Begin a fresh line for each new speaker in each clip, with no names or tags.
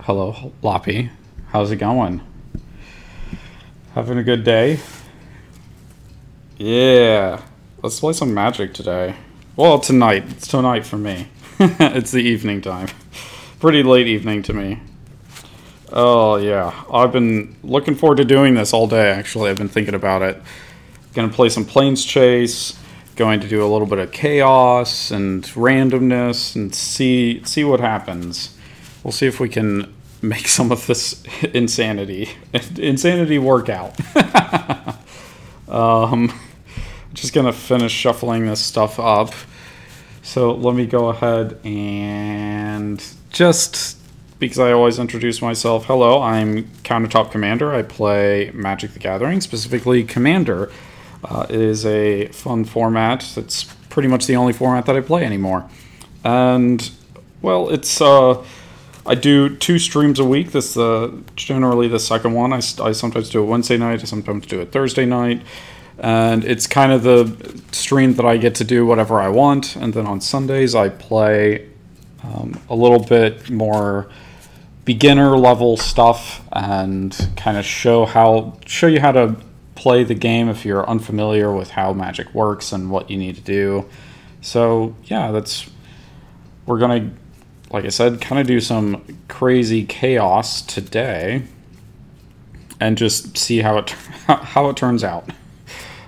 Hello, Loppy. How's it going? Having a good day? Yeah. Let's play some Magic today. Well, tonight. It's tonight for me. It's the evening time. Pretty late evening to me. Oh, yeah. I've been looking forward to doing this all day, actually. I've been thinking about it. Gonna play some Planeschase. Going to do a little bit of chaos and randomness and see what happens. We'll see if we can make some of this insanity work out. Just gonna finish shuffling this stuff up. So let me go ahead and just, because I always introduce myself, hello, I'm CounterTop Commander. I play Magic the Gathering, specifically Commander. It is a fun format. It's pretty much the only format that I play anymore. And, well, it's, I do 2 streams a week. This generally the second one. I sometimes do it Wednesday night. I sometimes do it Thursday night. And it's kind of the stream that I get to do whatever I want. And then on Sundays I play a little bit more beginner level stuff and kind of show you how to play the game if you're unfamiliar with how Magic works and what you need to do. So yeah, we're gonna, like I said, kind of do some crazy chaos today and just see how it turns out.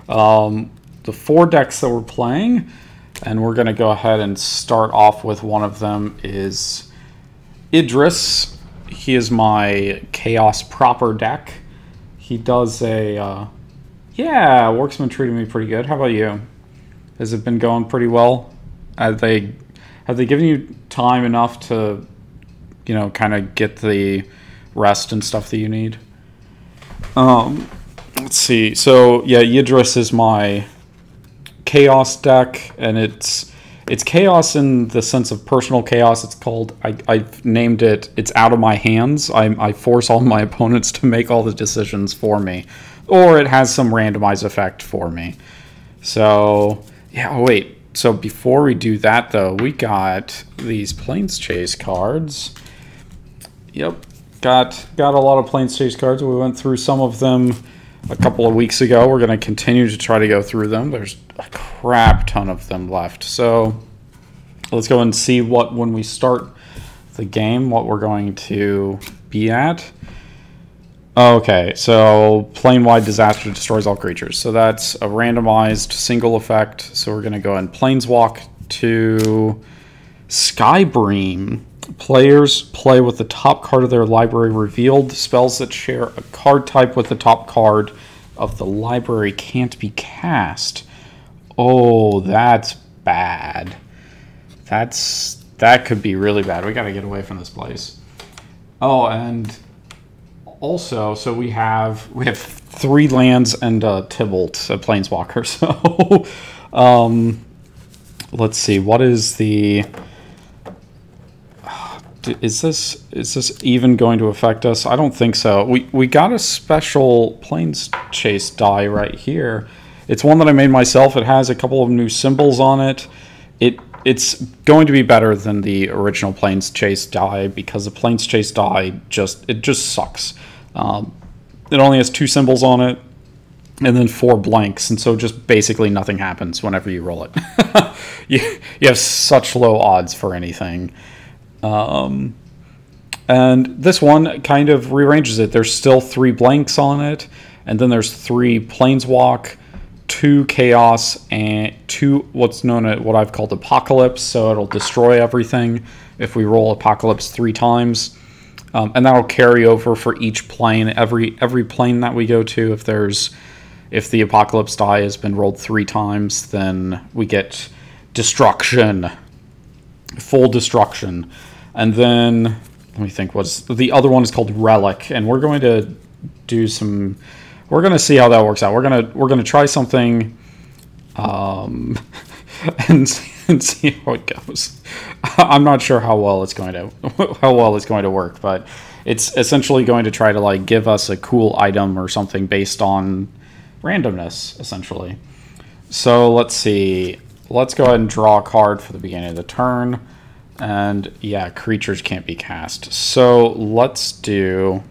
The 4 decks that we're playing, and we're gonna go ahead and start off with one of them, is Yidris. He is my chaos proper deck. He does a yeah, work's been treating me pretty good. How about you? Has it been going pretty well? Have they given you time enough to, you know, kind of get the rest and stuff that you need? Let's see. So yeah, Yidris is my chaos deck, and it's chaos in the sense of personal chaos. It's called, I've named it, it's out of my hands. I force all my opponents to make all the decisions for me, or it has some randomized effect for me. So yeah, oh wait. So before we do that, though, we got these Planeschase cards. Yep, got a lot of Planeschase cards. We went through some of them a couple of weeks ago. We're going to continue to try to go through them. There's a crap ton of them left. So let's go and see when we start the game, what we're going to be at. Okay, so plane-wide disaster destroys all creatures. So that's a randomized single effect. So we're going to go and planeswalk to Skybream. Players play with the top card of their library revealed. Spells that share a card type with the top card of the library can't be cast. Oh, that's bad. That could be really bad. We got to get away from this place. Oh, and also, so we have 3 lands and a Tybalt, a planeswalker. So, let's see. What is the? Is this even going to affect us? I don't think so. We got a special Planeschase die right here. It's one that I made myself. It has a couple of new symbols on it. It's going to be better than the original Planeschase die because the Planeschase die just sucks. It only has 2 symbols on it and then 4 blanks, and so just basically nothing happens whenever you roll it. you have such low odds for anything. And this one kind of rearranges it. There's still 3 blanks on it, and then there's 3 planeswalk, 2 chaos, and 2 what I've called apocalypse. So it'll destroy everything if we roll apocalypse 3 times, and that'll carry over for each plane. Every plane that we go to, if the apocalypse die has been rolled 3 times, then we get destruction, full destruction. And then let me think. What's the other one is called Relic, and we're going to do some. We're going to see how that works out. We're gonna try something, and see how it goes. I'm not sure how well it's going to work, but it's essentially going to try to like give us a cool item or something based on randomness, essentially. So let's see. Let's go ahead and draw a card for the beginning of the turn. And yeah, creatures can't be cast. So let's do...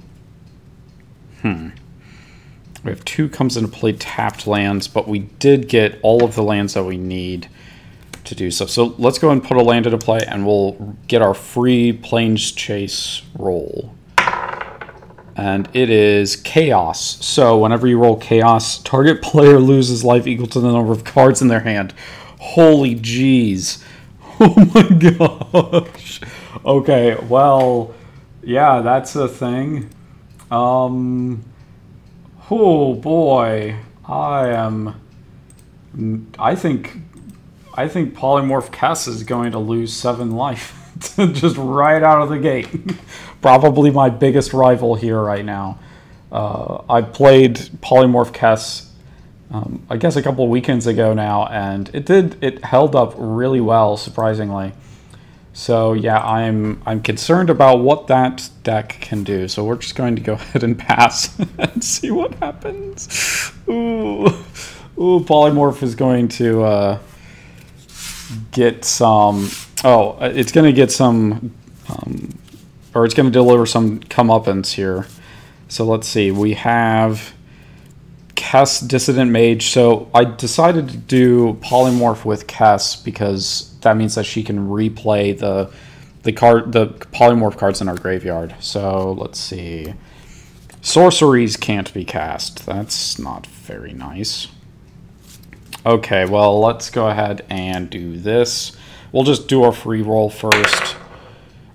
We have 2 comes into play tapped lands, but we did get all of the lands that we need to do so. So let's go and put a land into play, and we'll get our free Planeschase roll. And it is Chaos. So whenever you roll Chaos, target player loses life equal to the number of cards in their hand. Holy jeez. Oh my gosh. Okay, well, yeah, that's a thing. Oh boy, I think Polymorph Kess is going to lose 7 life just right out of the gate. Probably my biggest rival here right now. I played Polymorph Kess, I guess a couple of weekends ago now, and it held up really well, surprisingly. So yeah, I'm concerned about what that deck can do. So we're just going to go ahead and pass and see what happens. Ooh, Polymorph is going to get some. Oh, it's going to get some, or it's going to deliver some comeuppance here. So let's see. We have Kess, Dissident Mage. So I decided to do Polymorph with Kess because that means that she can replay the Polymorph cards in our graveyard. So let's see. Sorceries can't be cast. That's not very nice. Okay, well, let's go ahead and do this. We'll just do our free roll first.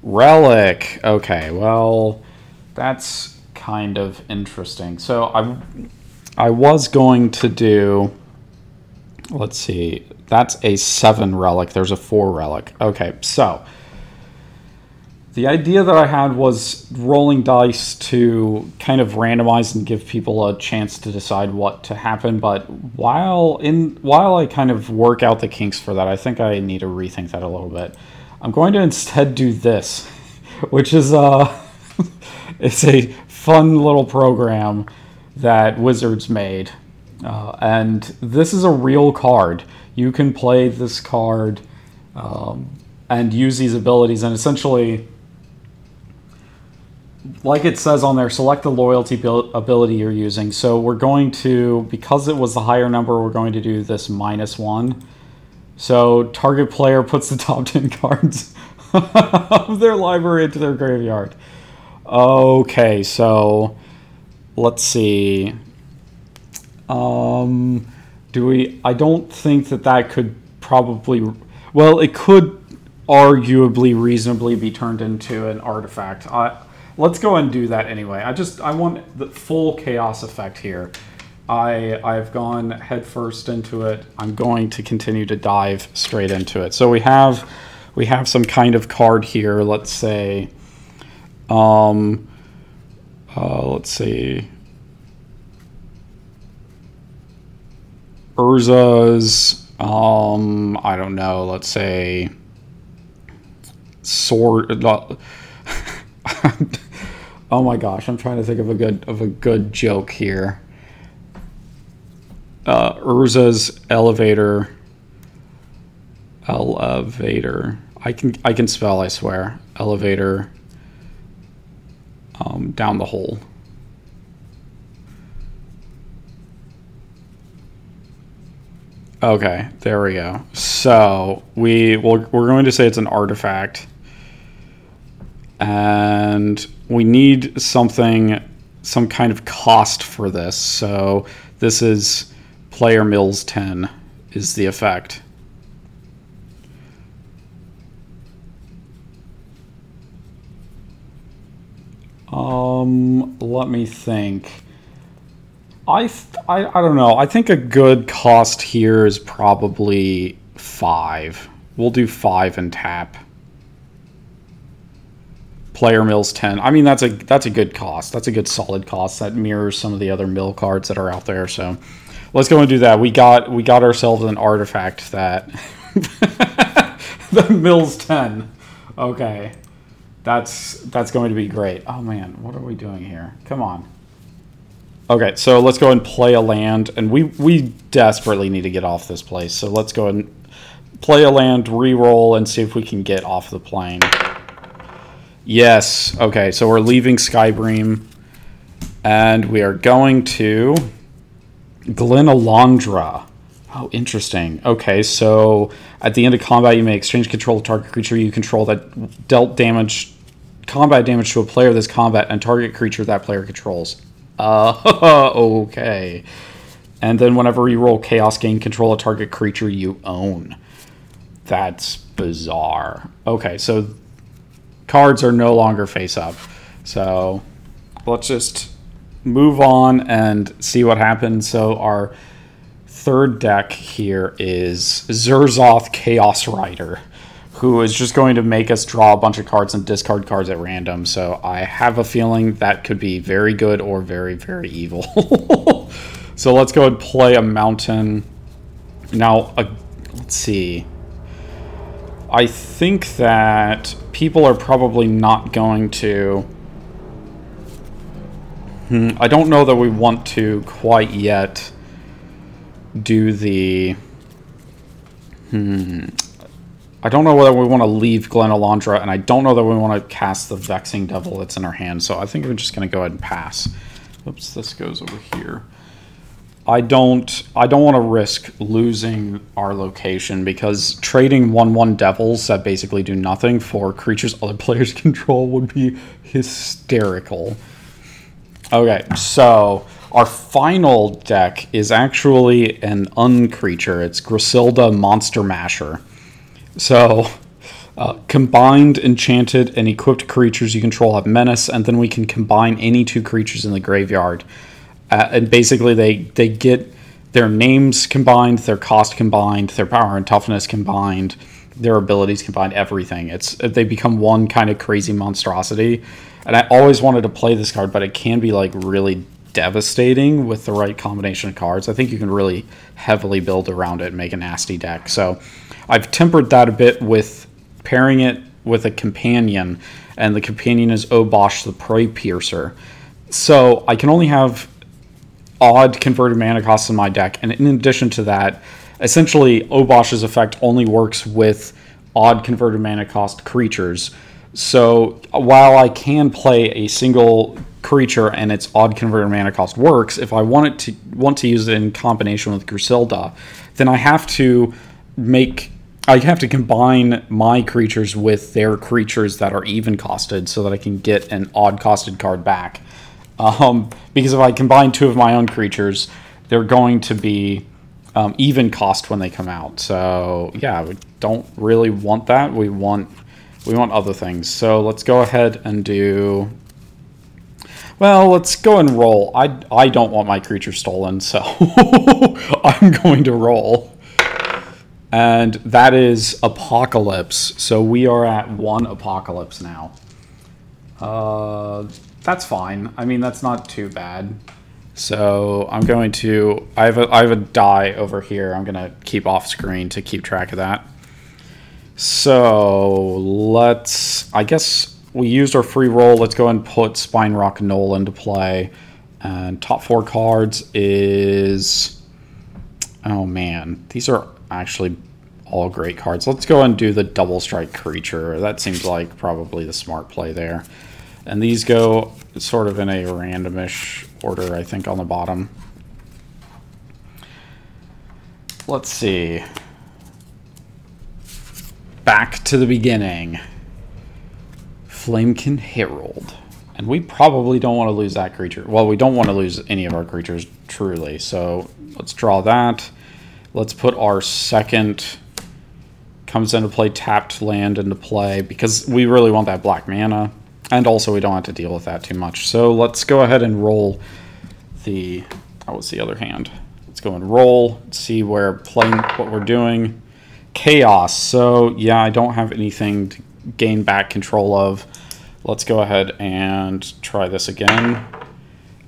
Relic. Okay, well, that's kind of interesting. So I was going to do, let's see, that's a 7 relic. There's a 4 relic. Okay, so the idea that I had was rolling dice to kind of randomize and give people a chance to decide what to happen. But while I kind of work out the kinks for that, I think I need to rethink that a little bit. I'm going to instead do this, which is it's a fun little program that Wizards made, and this is a real card. You can play this card and use these abilities, and essentially, like it says on there, select the loyalty ability you're using. So we're going to, because it was the higher number, we're going to do this -1. So target player puts the top 10 cards of their library into their graveyard. Okay, so let's see. I don't think that could probably... Well, it could arguably reasonably be turned into an artifact. Let's go and do that anyway. I want the full chaos effect here. I've gone headfirst into it. I'm going to continue to dive straight into it. So we have some kind of card here. Let's say, let's see, Urza's, I don't know. Let's say, sword. Oh my gosh, I'm trying to think of a good joke here. Urza's elevator. I can spell, I swear. Elevator. Down the hole. Okay, there we go. So we're going to say it's an artifact. And we need some kind of cost for this. So this is player mills 10 is the effect. Let me think. I don't know. I think a good cost here is probably 5. We'll do 5 and tap. Player mills 10. I mean, that's a good cost. That's a good solid cost that mirrors some of the other mill cards that are out there. So let's go and do that. We got ourselves an artifact that that mills 10. Okay, that's going to be great. Oh man, what are we doing here? Come on. Okay, so let's go and play a land, and we desperately need to get off this place. So let's go and play a land, re-roll, and see if we can get off the plane. Yes. Okay, so we're leaving Skybream, and we are going to Glen Alondra. Oh, interesting. Okay, so at the end of combat, you may exchange control of target creature you control that dealt combat damage to a player this combat and target creature that player controls. Okay. And then whenever you roll Chaos, gain control of target creature you own. That's bizarre. Okay, so cards are no longer face up. So let's just move on and see what happens. So our third deck here is Zurzoth Chaos Rider, who is just going to make us draw a bunch of cards and discard cards at random. So I have a feeling that could be very good or very, very evil. So let's go and play a mountain. Now, let's see. I think that people are probably not going to... I don't know that we want to quite yet do the... I don't know whether we want to leave Glen Alondra, and I don't know that we want to cast the Vexing Devil that's in our hand, so I think we're just going to go ahead and pass. Oops, this goes over here. I don't want to risk losing our location, because trading 1/1 devils that basically do nothing for creatures other players control would be hysterical. Okay, so our final deck is actually an uncreature. It's Grusilda Monster Masher. So, combined, enchanted, and equipped creatures you control have menace, and then we can combine any two creatures in the graveyard. And basically, they get their names combined, their cost combined, their power and toughness combined, their abilities combined, everything. They become one kind of crazy monstrosity. And I always wanted to play this card, but it can be like really devastating with the right combination of cards. I think you can really heavily build around it and make a nasty deck. So I've tempered that a bit with pairing it with a companion, and the companion is Obosh the Prey Piercer. So I can only have odd converted mana costs in my deck, and in addition to that, essentially Obosh's effect only works with odd converted mana cost creatures. So while I can play a single creature and its odd converted mana cost works, if I want to use it in combination with Grusilda, then I have to combine my creatures with their creatures that are even costed so that I can get an odd costed card back. Because if I combine two of my own creatures, they're going to be even cost when they come out. So yeah, we don't really want that. We want other things. So let's go ahead and do... Well, let's go and roll. I don't want my creature stolen, so I'm going to roll. And that is Apocalypse. So we are at 1 Apocalypse now. That's fine. I mean, that's not too bad. So I'm going to... I have a die over here. I'm going to keep off screen to keep track of that. So let's... I guess we used our free roll. Let's go and put Spine Rock Knoll into play. And top 4 cards is... Oh man, these are actually all great cards. Let's go and do the Double Strike Creature. That seems like probably the smart play there. And these go sort of in a randomish order, I think, on the bottom. Let's see. Back to the beginning. Flamekin Herald. And we probably don't want to lose that creature. Well, we don't want to lose any of our creatures, truly. So let's draw that. Let's put our second... Comes into play, tapped land into play, because we really want that black mana. And also we don't have to deal with that too much. So let's go ahead and roll the... Oh, what's the other hand? Let's go and roll, see where playing what we're doing. Chaos. So yeah, I don't have anything to gain back control of. Let's go ahead and try this again.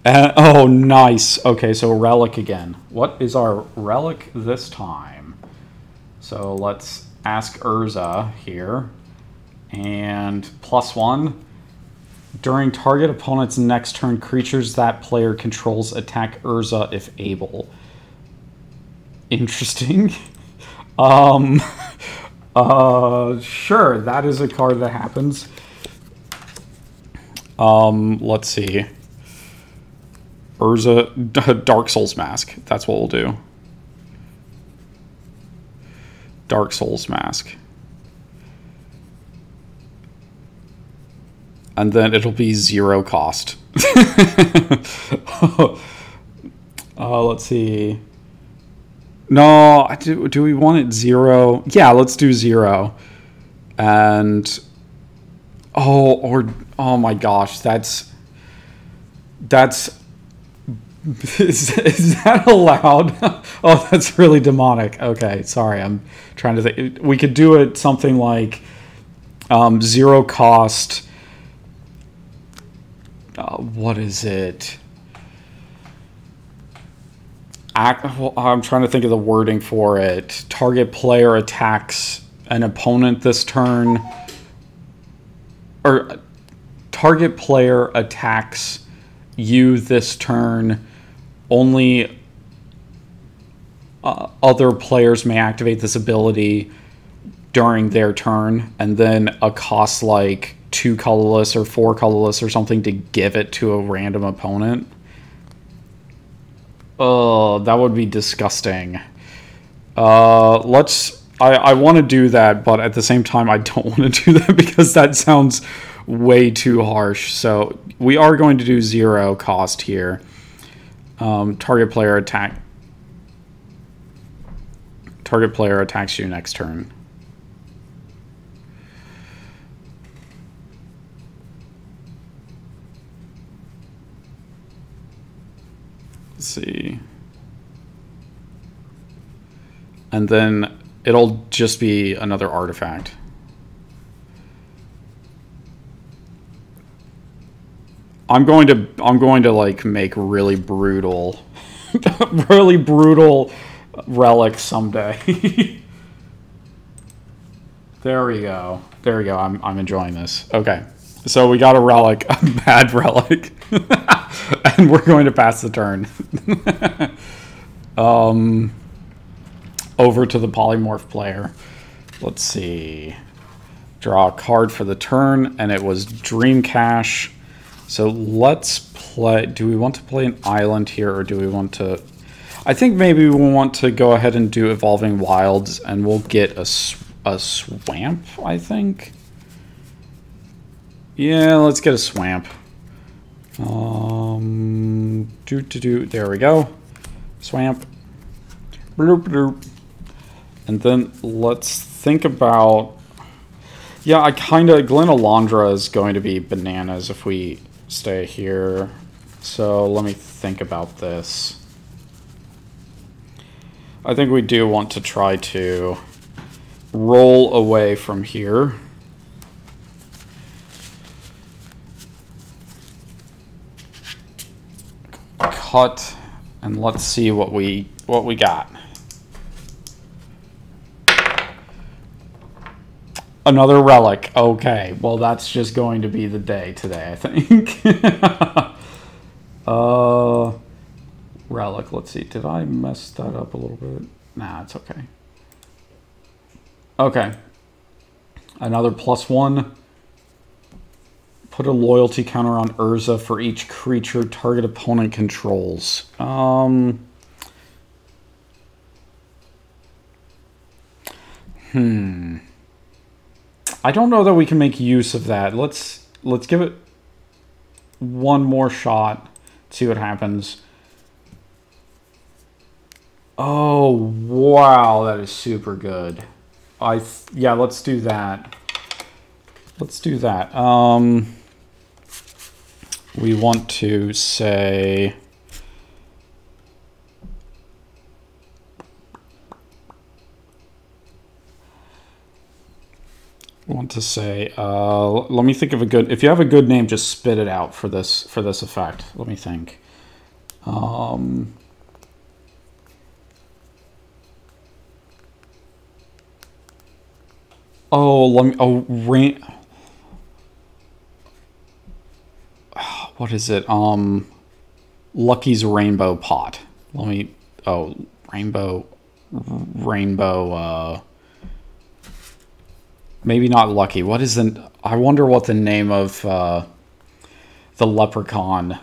Oh, nice. Okay, so relic again. What is our relic this time? So let's ask Urza here. And +1. During target opponent's next turn, creatures that player controls attack Urza if able. Interesting. Sure, that is a card that happens. Let's see. Urza, Dark Souls Mask. That's what we'll do. Dark Souls Mask. And then it'll be 0 cost. Let's see. No, do we want it 0? Yeah, let's do 0. And oh my gosh, that's is that allowed? Oh, that's really demonic. Okay, sorry, I'm trying to think. We could do it something like 0 cost. What is it? I'm trying to think of the wording for it. Target player attacks an opponent this turn. Or target player attacks you this turn. Only other players may activate this ability during their turn. And then a cost like 2 colorless or 4 colorless or something to give it to a random opponent. Oh, that would be disgusting. I want to do that, but at the same time, I don't want to do that because that sounds way too harsh. So we are going to do 0 cost here. Target player attacks you next turn. Let's see. And then it'll just be another artifact. I'm going to like make really brutal really brutal relics someday. There we go. There we go. I'm enjoying this. Okay. So we got a relic, a bad relic. And we're going to pass the turn. Over to the polymorph player. Let's see. Draw a card for the turn, and it was Dream Cache. So let's play. Do we want to play an island here, or do we want to? I think maybe we want to go ahead and do Evolving Wilds, and we'll get a swamp, I think. Yeah, let's get a swamp. There we go. Swamp. Bloop, bloop. And then let's think about... Yeah, Glen Alondra is going to be bananas if we stay here. So let me think about this. I think we do want to try to roll away from here. Cut, and let's see what we got. Another relic. Okay, well that's just going to be the day today, I think. Relic. Let's see. Did I mess that up a little bit? Nah, it's okay. Okay. Another +1. Put a loyalty counter on Urza for each creature target opponent controls. I don't know that we can make use of that. Let's give it one more shot. See what happens. Oh, wow, that is super good. Yeah, let's do that. Let's do that. We want to say... let me think of a good... If you have a good name, just spit it out for this effect. Let me think. What is it? Lucky's Rainbow Pot. Rainbow. maybe not lucky. What is the... I wonder what the name of the leprechaun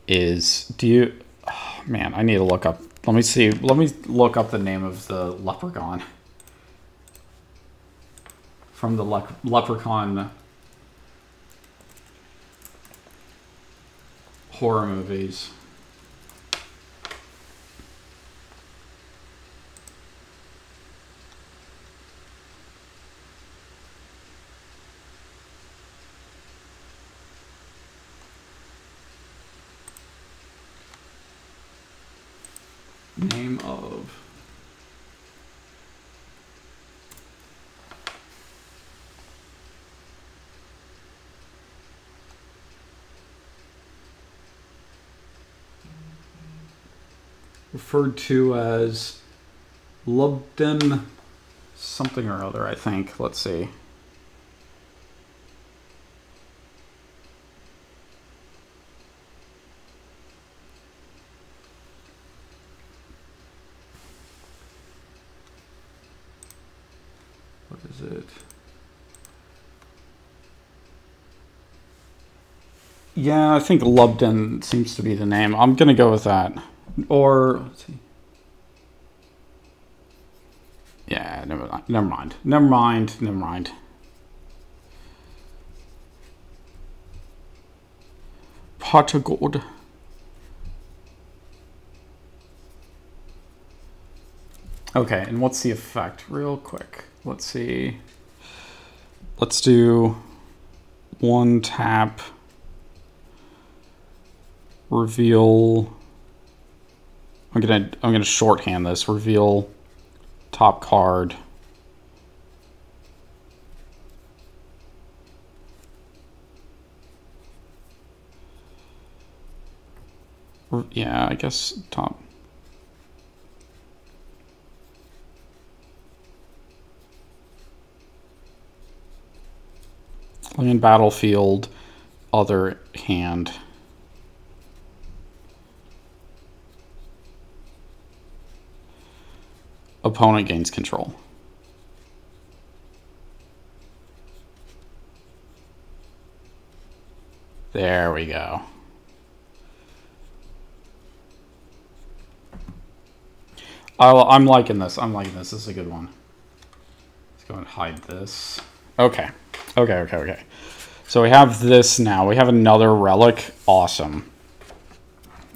is. Do you... Oh, man, I need to look up... Let me see. Let me look up the name of the leprechaun. From the leprechaun horror movies. Name of... referred to as Lubden something or other, I think. Let's see. What is it? Yeah, I think Lubden seems to be the name. I'm going to go with that. Or, let's see. Yeah, never mind. Pottergold. Okay, and what's the effect? Real quick. Let's see. Let's do 1 tap. Reveal. I'm gonna shorthand this. Reveal top card. Yeah, I guess top. In battlefield, other hand. Opponent gains control. There we go. I'm liking this. This is a good one. Let's go and hide this. Okay. So we have this now. We have another relic. Awesome.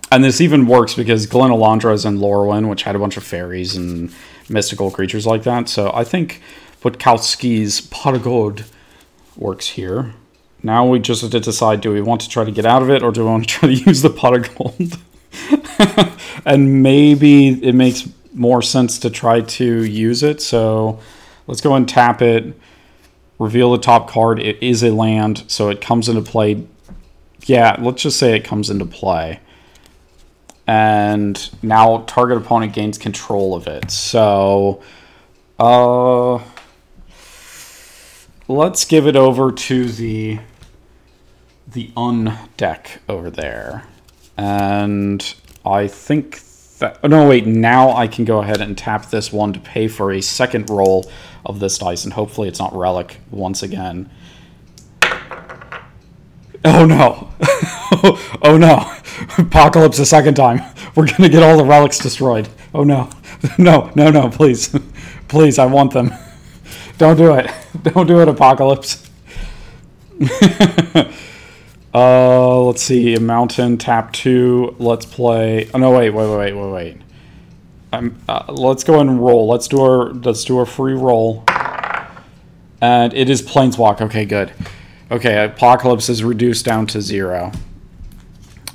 And this even works because Glen Elandra is in Lorwyn, which had a bunch of fairies and mystical creatures like that. So I think Putkowski's Pottergold works here. Now we just have to decide, do we want to try to get out of it or do we want to try to use the pot of gold? And maybe it makes more sense to try to use it. So let's go and tap it. Reveal the top card. It is a land, so it comes into play. Yeah, let's just say it comes into play. And now target opponent gains control of it. So let's give it over to the undeck over there. And I think that... Oh, no, wait. Now I can go ahead and tap this one to pay for a second roll of this dice. And hopefully it's not Relic once again. Oh, no. Oh, no. Apocalypse a second time. We're going to get all the relics destroyed. Oh, no. No, please. Please, I want them. Don't do it. Don't do it, Apocalypse. Let's see. A mountain, tap 2. Let's play... Oh, no, wait. Let's go and roll. Let's do a free roll. And it is Planeswalk. Okay, good. Okay, Apocalypse is reduced down to 0.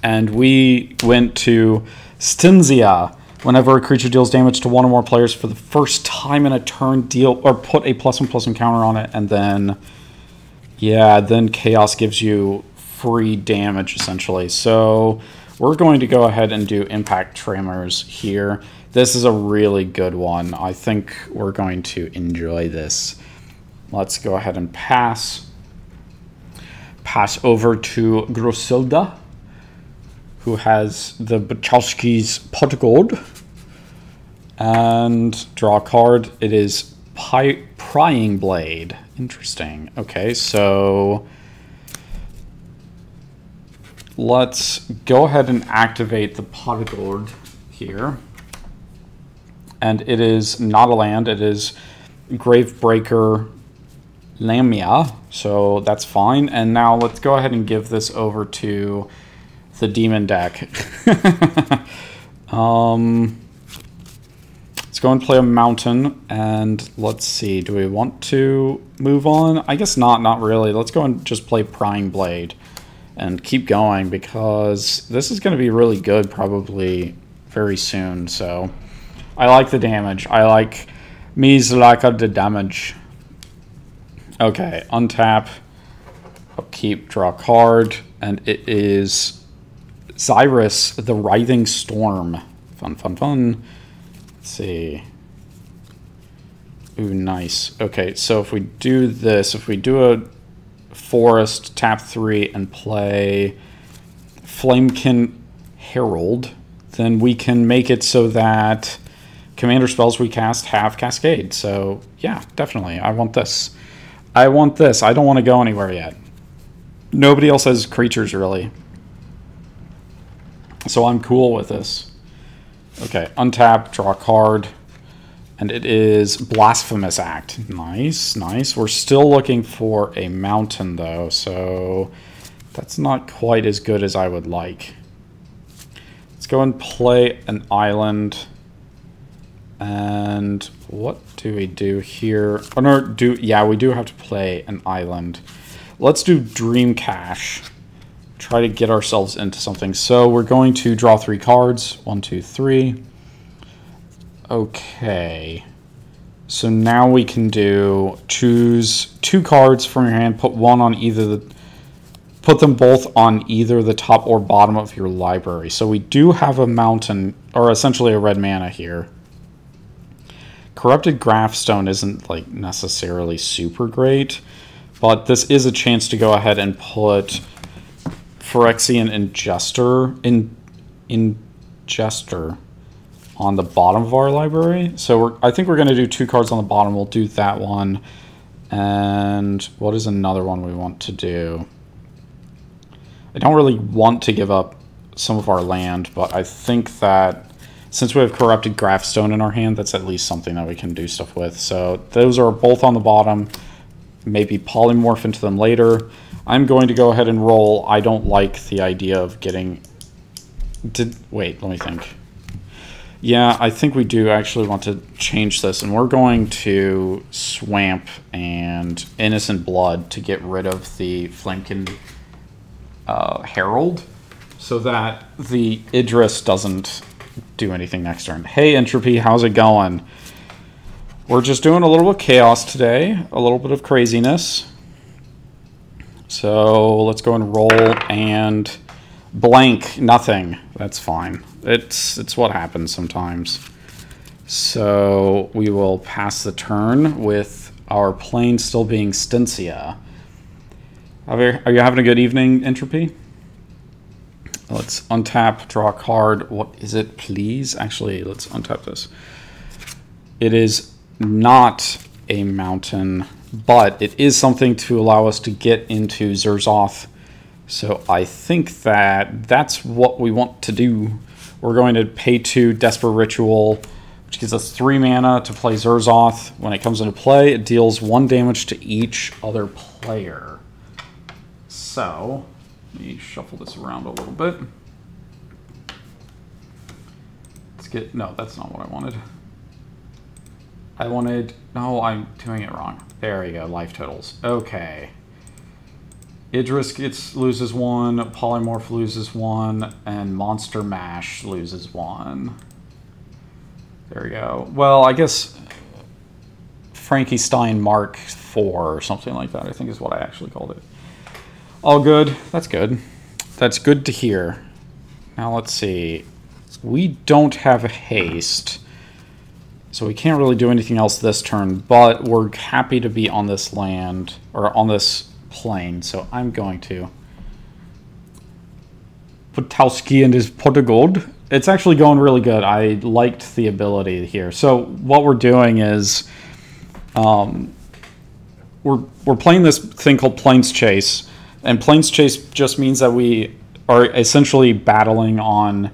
And we went to Stinzia. Whenever a creature deals damage to one or more players for the first time in a turn, deal or put a +1/+1 counter on it, and then, yeah, then Chaos gives you free damage, essentially. So we're going to go ahead and do Impact Tremors here. This is a really good one. I think we're going to enjoy this. Let's go ahead and pass. Pass over to Grusilda, who has the Bachowski's Pottergold, and draw a card. It is Prying Blade. Interesting. Okay, so let's go ahead and activate the Pot of Gold here. And it is not a land, it is Gravebreaker Lamia, so that's fine. And now let's go ahead and give this over to the demon deck. Let's go and play a mountain, and let's see, do we want to move on? I guess not really. Let's go and just play Prying Blade and keep going, because this is going to be really good probably very soon. So I like the damage. I like the damage. Okay, untap, upkeep, draw a card, and it is Yidris, the Writhing Storm. Fun. Let's see. Ooh, nice. Okay, so if we do this, if we do a forest, tap 3, and play Flamekin Herald, then we can make it so that commander spells we cast have Cascade. So, yeah, definitely. I want this. I want this. I don't want to go anywhere yet. Nobody else has creatures, really. So I'm cool with this. Okay, untap, draw a card, and it is Blasphemous Act. Nice. We're still looking for a mountain, though, so that's not quite as good as I would like. Let's go and play an island. And what do we do here? Oh, no, yeah, we do have to play an island. Let's do Dream Cache. Try to get ourselves into something. So we're going to draw 3 cards. 1, 2, 3. Okay. So now we can choose 2 cards from your hand, put them both on either the top or bottom of your library. So we do have a mountain, or essentially a red mana here. Corrupted Graphstone isn't like necessarily super great, but this is a chance to go ahead and put Phyrexian Ingester on the bottom of our library. So I think we're going to do 2 cards on the bottom. We'll do that one. And what is another one we want to do? I don't really want to give up some of our land, but I think that since we have Corrupted Graphstone in our hand, that's at least something that we can do stuff with. So those are both on the bottom. Maybe polymorph into them later. I'm going to go ahead and roll. I don't like the idea of getting... Wait, let me think. Yeah, I think we do actually want to change this, and we're going to Swamp and Innocent Blood to get rid of the Flamekin Herald, so that the Yidris doesn't do anything next turn. Hey, Entropy, how's it going? We're just doing a little bit of chaos today, a little bit of craziness. So let's go and roll, and blank, nothing. That's fine. It's what happens sometimes. So we will pass the turn with our plane still being Styncia. Are you having a good evening, Entropy? Let's untap, draw a card. What is it, please? Actually, let's untap this. It is not a mountain, but it is something to allow us to get into Zurzoth. So I think that that's what we want to do. We're going to pay 2 Desperate Ritual, which gives us 3 mana to play Zurzoth. When it comes into play, it deals 1 damage to each other player. So let me shuffle this around a little bit. Let's get... No, that's not what I wanted. No, I'm doing it wrong. There we go, life totals. Okay. Yidris loses 1, Polymorph loses 1, and Monster Mash loses 1. There we go. Well, I guess Frankie Stein Mark IV or something like that, I think is what I actually called it. All good. That's good. That's good to hear. Now let's see. We don't have a haste, so we can't really do anything else this turn, but we're happy to be on this land, or on this plane, so I'm going to put Tauski in his pot of gold. It's actually going really good. I liked the ability here. So what we're doing is we're playing this thing called Planeschase, and Planeschase just means that we are essentially battling on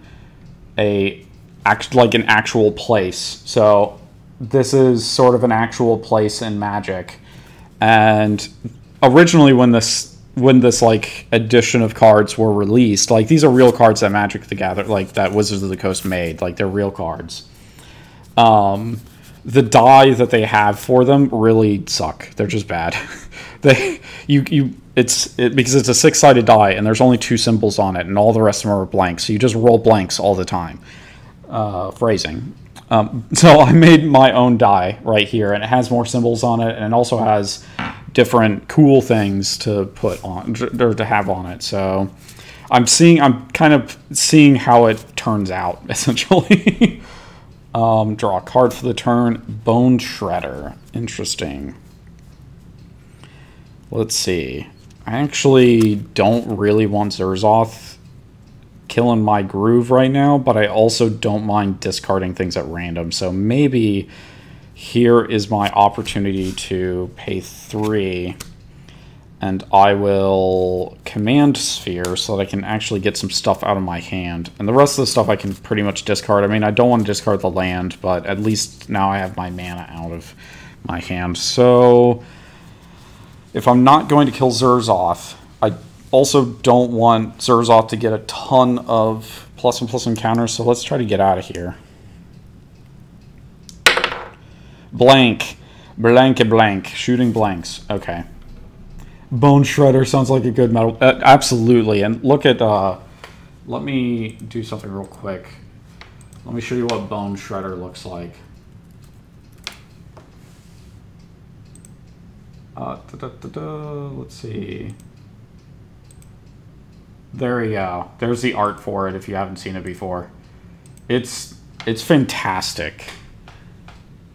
an actual place. So this is sort of an actual place in Magic, and originally when this like edition of cards were released, like these are real cards that Magic the Gathering, like that Wizards of the Coast made, like they're real cards. The die that they have for them really suck. They're just bad. Because it's a 6-sided die and there's only 2 symbols on it and all the rest of them are blanks. So you just roll blanks all the time. Phrasing. So I made my own die right here, and it has more symbols on it, and it also has different cool things to put on or to have on it. So I'm kind of seeing how it turns out essentially. Draw a card for the turn. Bone Shredder. Interesting. Let's see. I actually don't really want Zurzoth killing my groove right now, but I also don't mind discarding things at random. So maybe here is my opportunity to pay 3, and I will Command Sphere so that I can actually get some stuff out of my hand. And the rest of the stuff I can pretty much discard. I mean, I don't want to discard the land, but at least now I have my mana out of my hand. So if I'm not going to kill Zurzoth, I also don't want Zurzoth to get a ton of +1/+1 encounters, so let's try to get out of here. Blank. Blank. Shooting blanks. Okay. Bone Shredder sounds like a good metal. Absolutely. And look at... let me do something real quick. Let me show you what Bone Shredder looks like. Let's see. There we go. There's the art for it if you haven't seen it before. It's fantastic.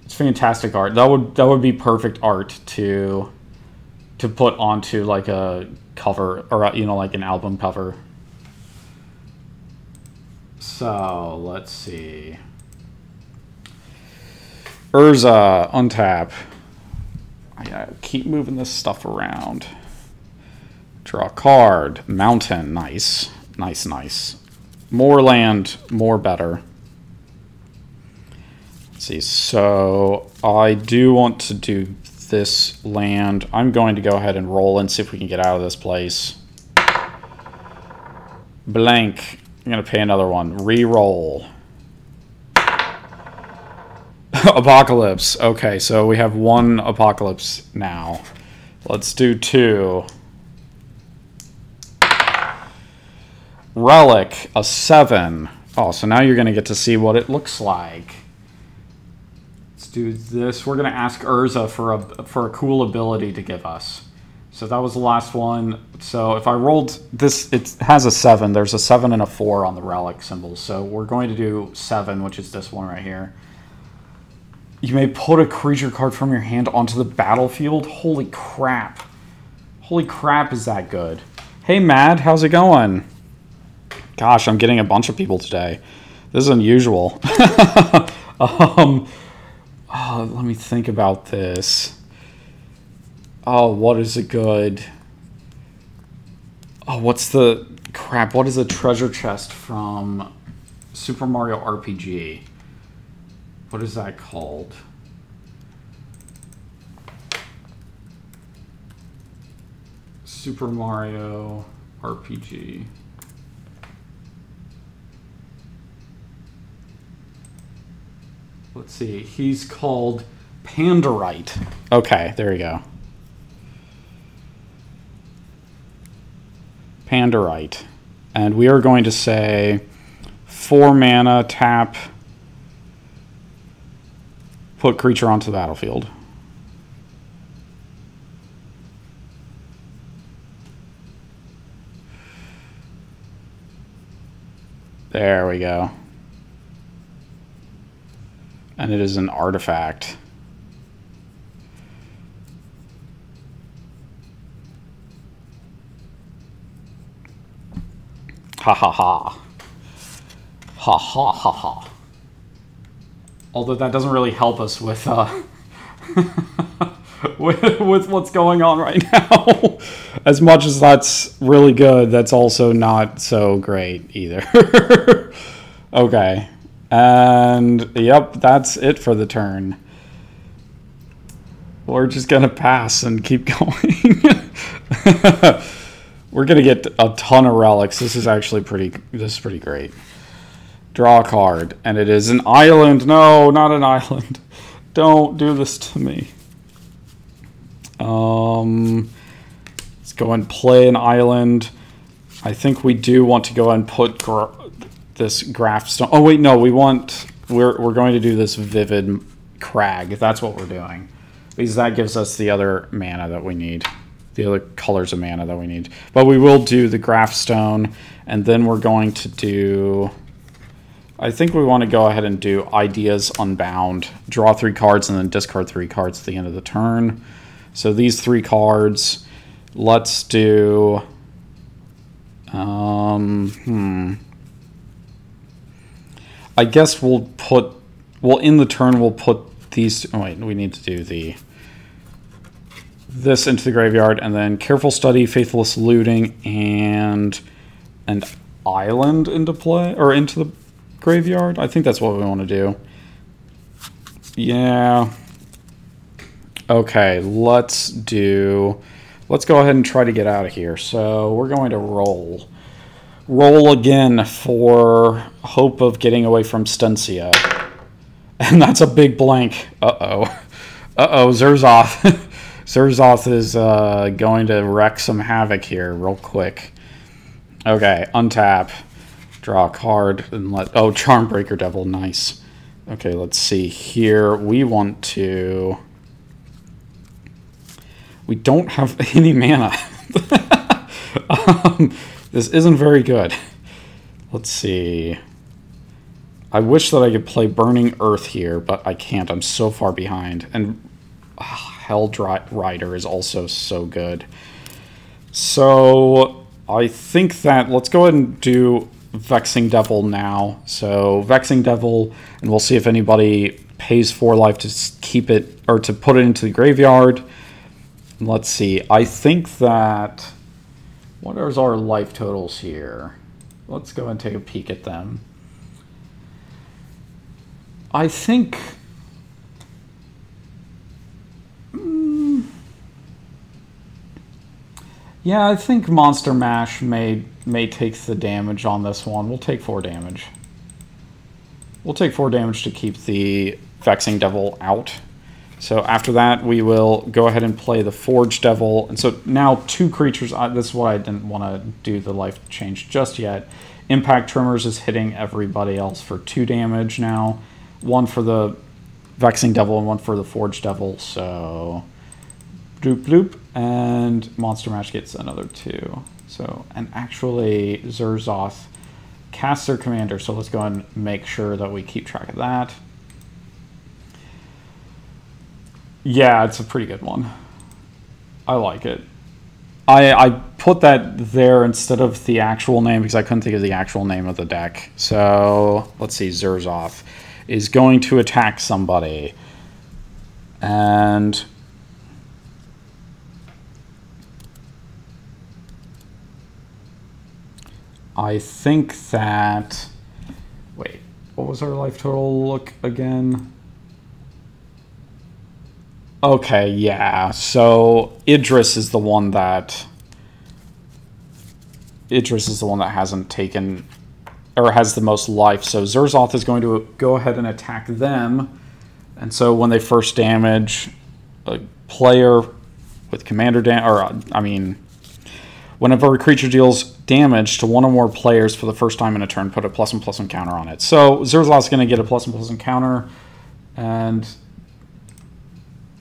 It's fantastic art. That would be perfect art to put onto like a cover, or like an album cover. So let's see. Urza, untap. I gotta keep moving this stuff around. Draw a card. Mountain, nice. Nice. More land, more better. Let's see, so I do want to do this land. I'm going to go ahead and roll and see if we can get out of this place. Blank. I'm going to pay another one. Reroll. Apocalypse. Okay, so we have 1 Apocalypse now. Let's do 2. Relic, a 7. Oh, so now you're going to get to see what it looks like. Let's do this. We're going to ask Urza for a cool ability to give us. So that was the last one. So if I rolled this, it has a 7. There's a 7 and a 4 on the relic symbols. So we're going to do 7, which is this one right here. You may put a creature card from your hand onto the battlefield. Holy crap. Holy crap, is that good. Hey, Mad, how's it going? Gosh, I'm getting a bunch of people today. This is unusual. Let me think about this. Oh, what is a good... Oh, what's the... Crap, what is a treasure chest from Super Mario RPG? What is that called? Super Mario RPG. Let's see. He's called Pandarite. Okay, there you go. Pandarite. And we are going to say 4 mana, tap, put creature onto the battlefield. There we go. And it is an artifact. Ha ha ha. Ha ha ha ha. Although that doesn't really help us with with what's going on right now. As much as that's really good, that's also not so great either. Okay. And, yep, that's it for the turn. We're just going to pass and keep going. We're going to get a ton of relics. This is actually pretty great. Draw a card. And it is an island. No, not an island. Don't do this to me. Let's go and play an island. I think we do want to go and put this graph stone. Oh wait, no, we're going to do this vivid crag. That's what we're doing, because that gives us the other mana that we need, the other colors of mana that we need. But we will do the graph stone, and then we're going to do. I think we want to go ahead and do Ideas Unbound. Draw 3 cards and then discard 3 cards at the end of the turn. So these 3 cards, let's do. I guess we'll in the turn we'll put these. Oh wait, we need to do this into the graveyard, and then Careful Study, Faithless Looting, and an island into play, or into the graveyard. I think that's what we want to do. Yeah. Okay, let's go ahead and try to get out of here. So we're going to roll. Roll again for hope of getting away from Stencia. And that's a big blank. Uh-oh. Uh-oh, Zurzoth. Zurzoth is going to wreck some havoc here real quick. Okay, untap. Draw a card and oh, Charmbreaker Devil, nice. Okay, let's see here. We don't have any mana. This isn't very good. Let's see. I wish that I could play Burning Earth here, but I can't. I'm so far behind. And Hell Rider is also so good. So I think that let's go ahead and do Vexing Devil now. So Vexing Devil, and we'll see if anybody pays 4 life to keep it or to put it into the graveyard. Let's see. I think that what are our life totals here? Let's go and take a peek at them. I think yeah, I think Monster Mash may take the damage on this one. We'll take 4 damage. We'll take 4 damage to keep the Vexing Devil out. So after that, we will go ahead and play the Forge Devil. And so now 2 creatures. This is why I didn't want to do the life change just yet. Impact Tremors is hitting everybody else for 2 damage now. 1 for the Vexing Devil and 1 for the Forge Devil. So bloop bloop. And Monster Mash gets another 2. So, and actually Zurzoth casts their commander. So let's go and make sure that we keep track of that. Yeah, it's a pretty good one. I like it. I put that there instead of the actual name because I couldn't think of the actual name of the deck. So let's see, Zurzoth is going to attack somebody. And I think that, wait, what was our life total look again? Okay, yeah, so Yidris is the one that hasn't taken, or has the most life, so Zurzoth is going to go ahead and attack them, and so when they first damage a player with commander whenever a creature deals damage to 1 or more players for the first time in a turn, put a +1/+1 counter on it. So Zurzoth's going to get a +1/+1 counter, and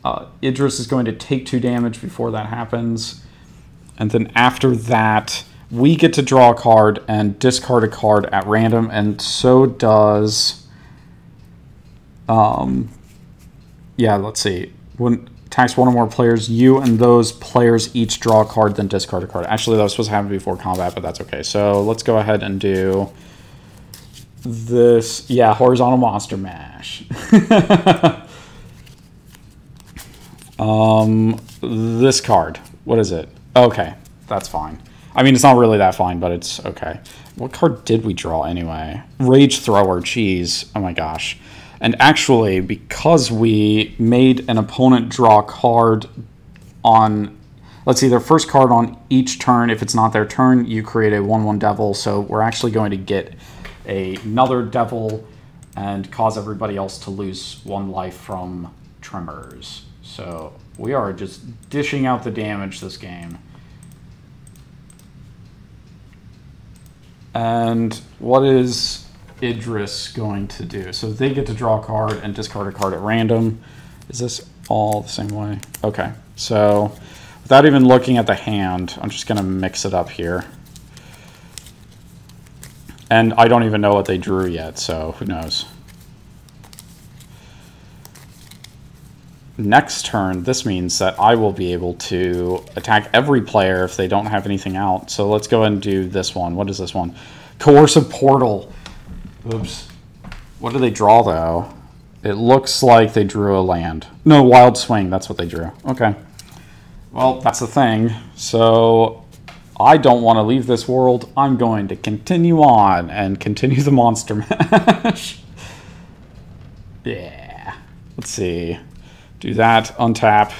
Yidris is going to take 2 damage before that happens. And then after that, we get to draw a card and discard a card at random, and so does... yeah, let's see. When attacks 1 or more players, you and those players each draw a card, then discard a card. Actually, that was supposed to happen before combat, but that's okay. So let's go ahead and do this. Yeah, Horizontal Monster Mash. This card. What is it? Okay, that's fine. I mean, it's not really that fine, but it's okay. What card did we draw anyway? Rage Thrower. Jeez. Oh my gosh. And actually, because we made an opponent draw a card on... Let's see, their first card on each turn. If it's not their turn, you create a 1/1 devil. So we're actually going to get another devil and cause everybody else to lose 1 life from Tremors. So we are just dishing out the damage this game. And what is Yidris going to do? So they get to draw a card and discard a card at random. Is this all the same way? Okay, so without even looking at the hand, I'm just going to mix it up here. And I don't even know what they drew yet, so who knows. Next turn, this means that I will be able to attack every player if they don't have anything out. So let's go ahead and do this one. What is this one? Coercive Portal. Oops. What do they draw, though? It looks like they drew a land. No, Wild Swing. That's what they drew. Okay. Well, that's the thing. So I don't want to leave this world. I'm going to continue on and continue the monster mash. Yeah. Let's see. Do that, untap,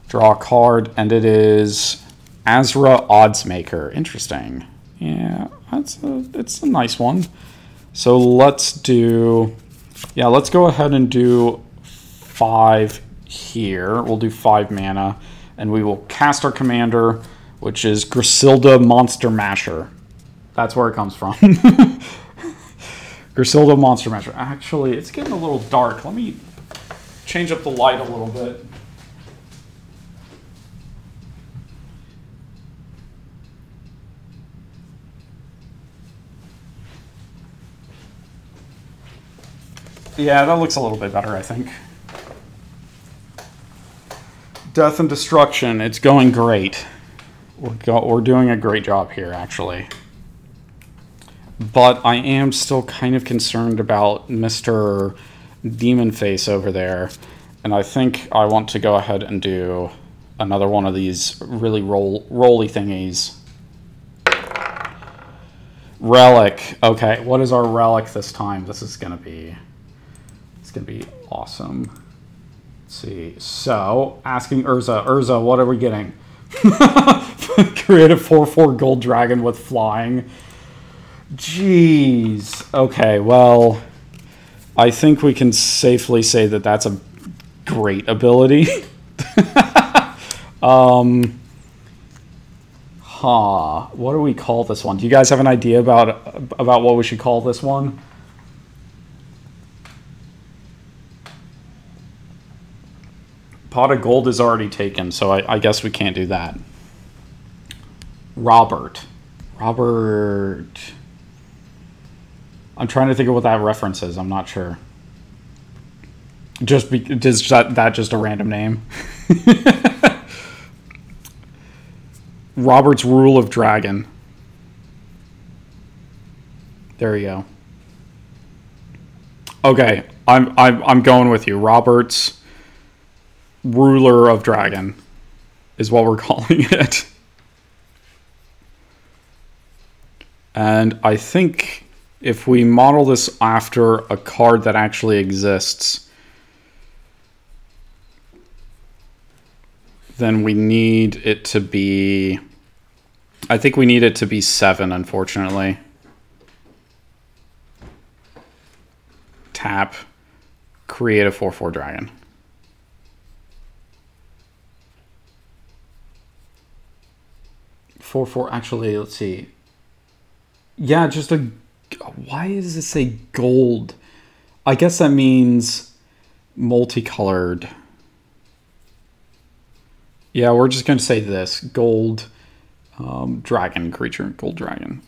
draw a card, and it is Azra Oddsmaker. Interesting. Yeah, it's a nice one. So let's do, yeah, let's go ahead and do 5 here. We'll do 5 mana, and we will cast our commander, which is Grusilda Monster Masher. That's where it comes from. Grusilda Monster Masher. Actually, it's getting a little dark. Let me change up the light a little bit. Yeah, that looks a little bit better, I think. Death and Destruction. It's going great. We're doing a great job here, actually. But I am still kind of concerned about Mr. Demon Face over there, and I think I want to go ahead and do another one of these really rolly thingies. Relic. Okay, what is our relic this time? This is gonna be, it's gonna be awesome. Let's see. So, asking Urza, what are we getting? Create a 4/4 gold dragon with flying. Jeez. Okay, well, I think we can safely say that that's a great ability. What do we call this one? Do you guys have an idea about what we should call this one? Pot of Gold is already taken, so I guess we can't do that. Robert. I'm trying to think of what that reference is. I'm not sure. Is that just a random name? Robert's Rule of Dragon. There you go. Okay, I'm going with you. Robert's Ruler of Dragon is what we're calling it. And I think if we model this after a card that actually exists, then we need it to be, I think we need it to be 7, unfortunately. Tap, create a 4/4 dragon. Actually, let's see. Yeah, just a, why does it say gold? I guess that means multicolored. Yeah, we're just going to say this. Gold dragon creature. Gold dragon.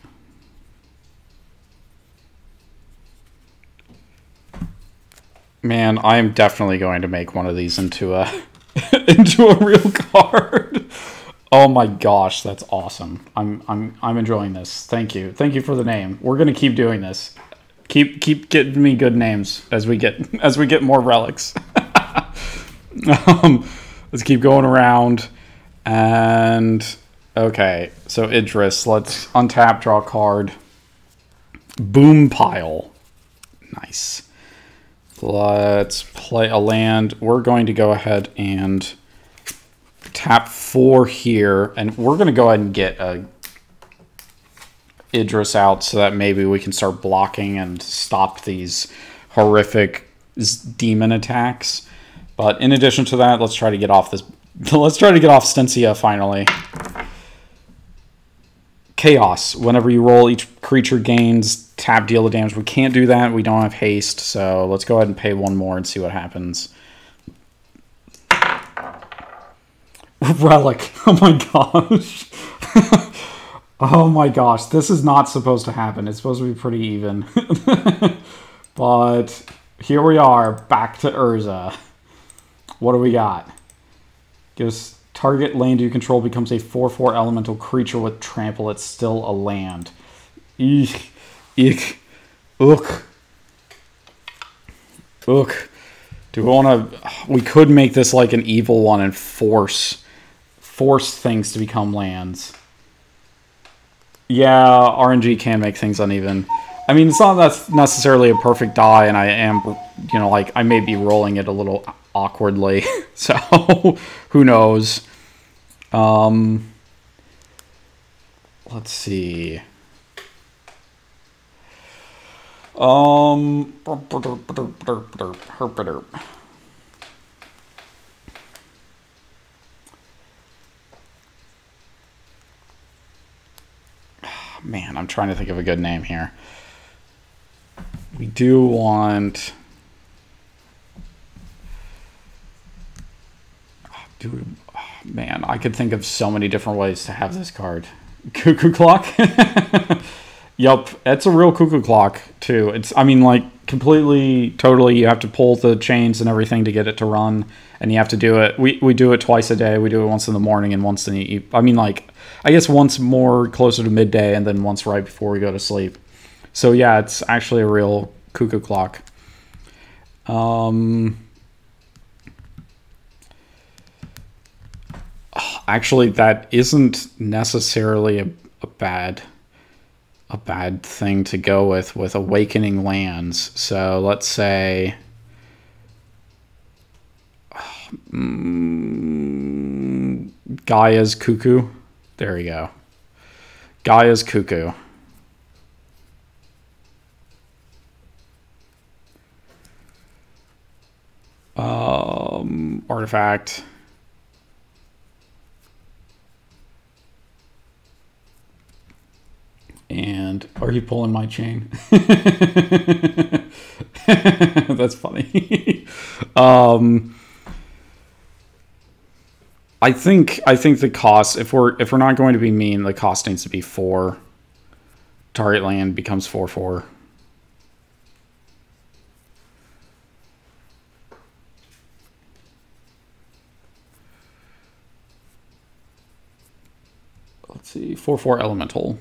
Man, I am definitely going to make one of these into a into a real card. Oh my gosh, that's awesome. I'm enjoying this. Thank you. Thank you for the name. We're going to keep doing this. Keep getting me good names as we get more relics. Let's keep going around. And okay, so Yidris, let's untap, draw a card. Boom pile. Nice. Let's play a land. We're going to go ahead and tap 4 here, and we're going to go ahead and get a Yidris out so that maybe we can start blocking and stop these horrific demon attacks. But in addition to that, let's try to get off this. Let's try to get off Stensia finally. Chaos. Whenever you roll, each creature gains tap, deal the damage. We can't do that. We don't have haste, so let's go ahead and pay 1 more and see what happens. Relic. Oh my gosh. Oh my gosh. This is not supposed to happen. It's supposed to be pretty even. But here we are, back to Urza. What do we got? Gives target land you control becomes a 4/4 elemental creature with trample. It's still a land. Eek. Eek. Ook. Ook. Do we want to... We could make this like an evil one and force things to become lands. Yeah, RNG can make things uneven. I mean, it's not that's necessarily a perfect die, and I am, you know, like, I may be rolling it a little awkwardly. So, who knows? Let's see. Man, I'm trying to think of a good name here. We do want... Man, I could think of so many different ways to have this card. Cuckoo Clock? Yup, it's a real cuckoo clock, too. It's, I mean, like, completely, totally, you have to pull the chains and everything to get it to run, and you have to do it. We do it twice a day. We do it once in the morning and once in the evening. I mean, like, I guess once more closer to midday and then once right before we go to sleep. So, yeah, it's actually a real cuckoo clock. Actually, that isn't necessarily a bad thing to go with Awakening Lands. So let's say Gaia's Cuckoo. There we go. Gaia's Cuckoo. Artifact. And are you pulling my chain? That's funny. I think the cost, if we're not going to be mean, the cost needs to be 4. Target land becomes 4/4. Let's see, 4/4 elemental.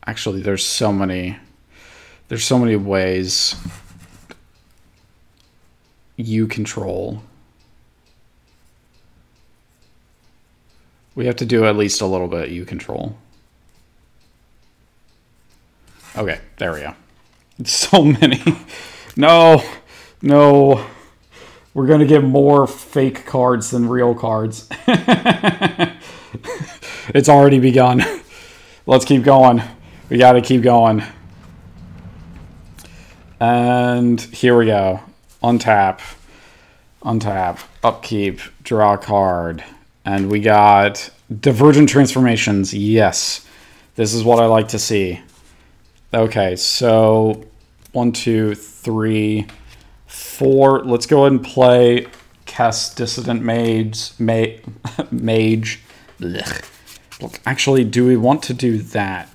Actually, there's so many ways you control. We have to do at least a little bit you control. Okay, there we go. So many. No. We're going to get more fake cards than real cards. It's already begun. Let's keep going. We got to keep going. And here we go. Untap, upkeep, draw a card. And we got Divergent Transformations. Yes, this is what I like to see. Okay, so 1, 2, 3, 4. Let's go ahead and play Kess, Dissident Mage. Blech. Look, actually, do we want to do that?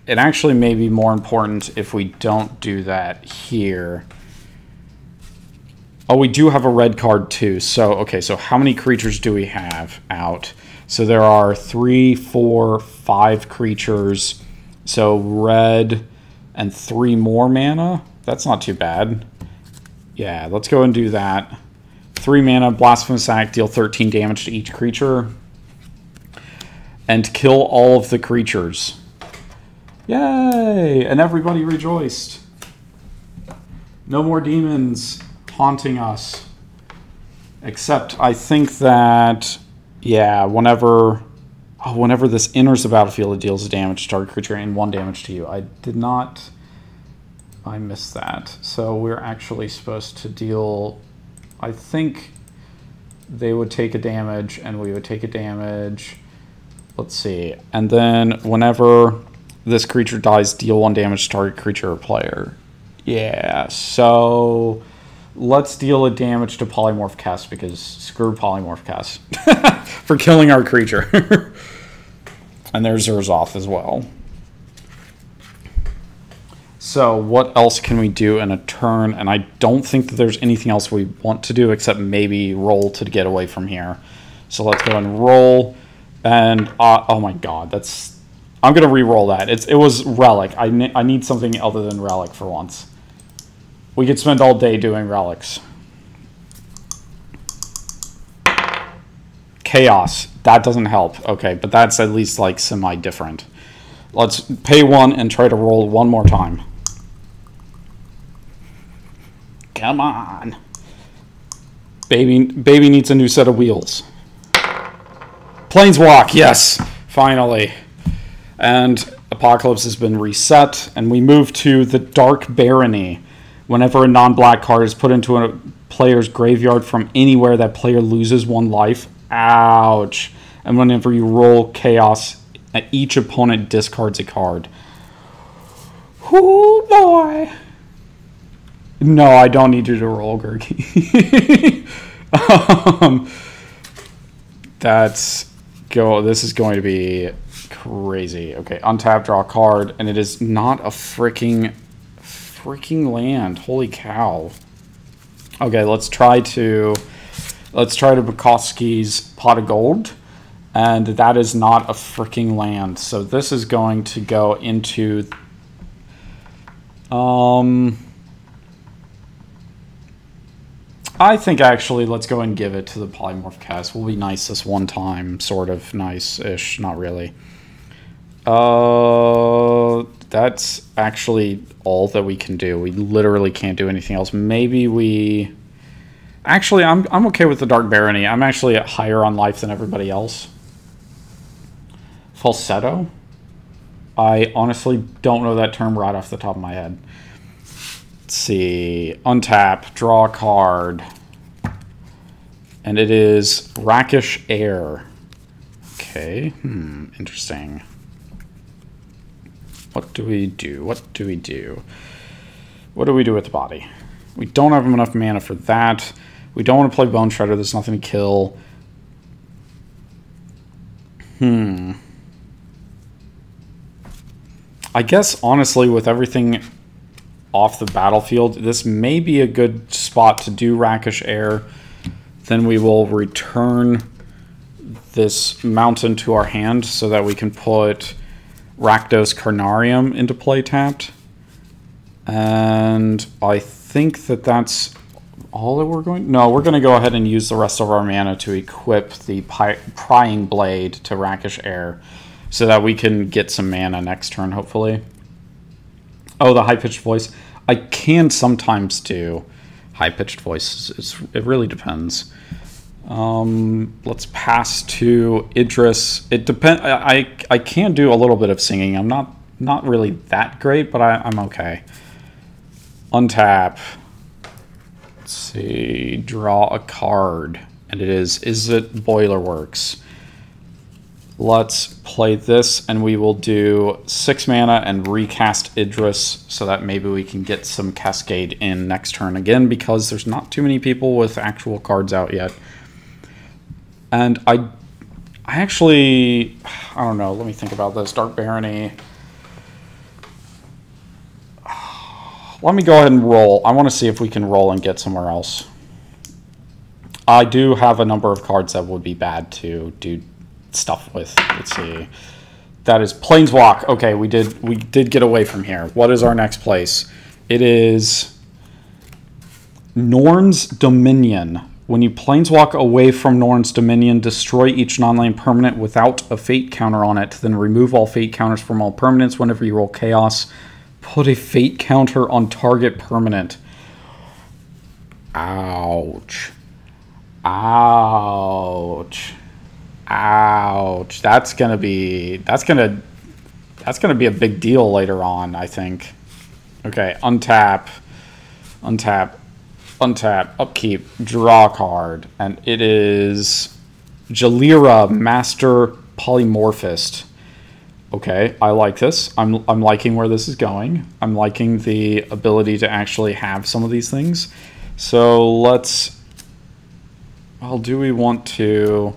It actually may be more important if we don't do that here. Oh, we do have a red card too. So, okay, so how many creatures do we have out? So there are 3, 4, 5 creatures. So red and 3 more mana. That's not too bad. Yeah, let's go and do that. 3 mana, Blasphemous Act, deal 13 damage to each creature. And kill all of the creatures. Yay! And everybody rejoiced. No more demons haunting us. Except I think that, yeah, whenever this enters the battlefield, it deals damage to target creature and 1 damage to you. I missed that. So we're actually supposed to deal, I think they would take a damage and we would take a damage. Let's see. And then whenever this creature dies, deal 1 damage to target creature or player. Yeah, so let's deal a damage to Polymorph Kess because screw Polymorph Kess for killing our creature. And there's Zurzoth as well. So what else can we do in a turn? And I don't think that there's anything else we want to do except maybe roll to get away from here. So let's go and roll. And oh my god, I'm gonna re-roll that. It was Relic. I need something other than Relic for once. We could spend all day doing relics. Chaos. That doesn't help. Okay, but that's at least like semi-different. Let's pay 1 and try to roll 1 more time. Come on. Baby needs a new set of wheels. Planeswalk, yes, finally. And Apocalypse has been reset, and we move to the Dark Barony. Whenever a non-black card is put into a player's graveyard from anywhere, that player loses 1 life. Ouch. And whenever you roll Chaos, each opponent discards a card. Oh boy. No, I don't need you to roll, Gurgi. This is going to be crazy. Okay, untap, draw a card, and it is not a freaking land. Holy cow. Okay, let's try to Bukowski's Pot of Gold, and that is not a freaking land. So this is going to go into I think actually let's go and give it to the Polymorph Cast. We'll be nice this one time, sort of nice-ish, not really. That's actually all that we can do. We literally can't do anything else. Maybe we... Actually, I'm okay with the Dark Barony. I'm actually higher on life than everybody else. Falsetto? I honestly don't know that term right off the top of my head. Let's see. Untap, draw a card. And it is Rakish Air. Okay, interesting. What do we do? What do we do? What do we do with the body? We don't have enough mana for that. We don't want to play Bone Shredder. There's nothing to kill. I guess, honestly, with everything off the battlefield, this may be a good spot to do Rakish Air. Then we will return this mountain to our hand so that we can put Rakdos Carnarium into play tapped. And I think that that's all that we're going... No, we're going to go ahead and use the rest of our mana to equip the Prying Blade to Rakish Air so that we can get some mana next turn, hopefully. Oh, the high-pitched voice. I can sometimes do high-pitched voices. It really depends. Let's pass to Yidris. It depends. I can do a little bit of singing. I'm not really that great, but I'm okay. Untap. Let's see. Draw a card. And it is it Boilerworks? Let's play this, and we will do 6 mana and recast Yidris so that maybe we can get some Cascade in next turn again, because there's not too many people with actual cards out yet. And I actually, I don't know, let me think about this. Dark Barony. Let me go ahead and roll. I want to see if we can roll and get somewhere else. I do have a number of cards that would be bad to do stuff with. Let's see. That is Planeswalk. Okay, we did get away from here. What is our next place? It is Norn's Dominion. When you Planeswalk away from Norn's Dominion, destroy each non-land permanent without a fate counter on it. Then remove all fate counters from all permanents. Whenever you roll chaos, put a fate counter on target permanent. Ouch. Ouch. Ouch. That's gonna be a big deal later on, I think. Okay, untap, upkeep, draw a card, and it is Jalira, Master Polymorphist. Okay, I like this. I'm liking where this is going. I'm liking the ability to actually have some of these things. So let's. Well, do we want to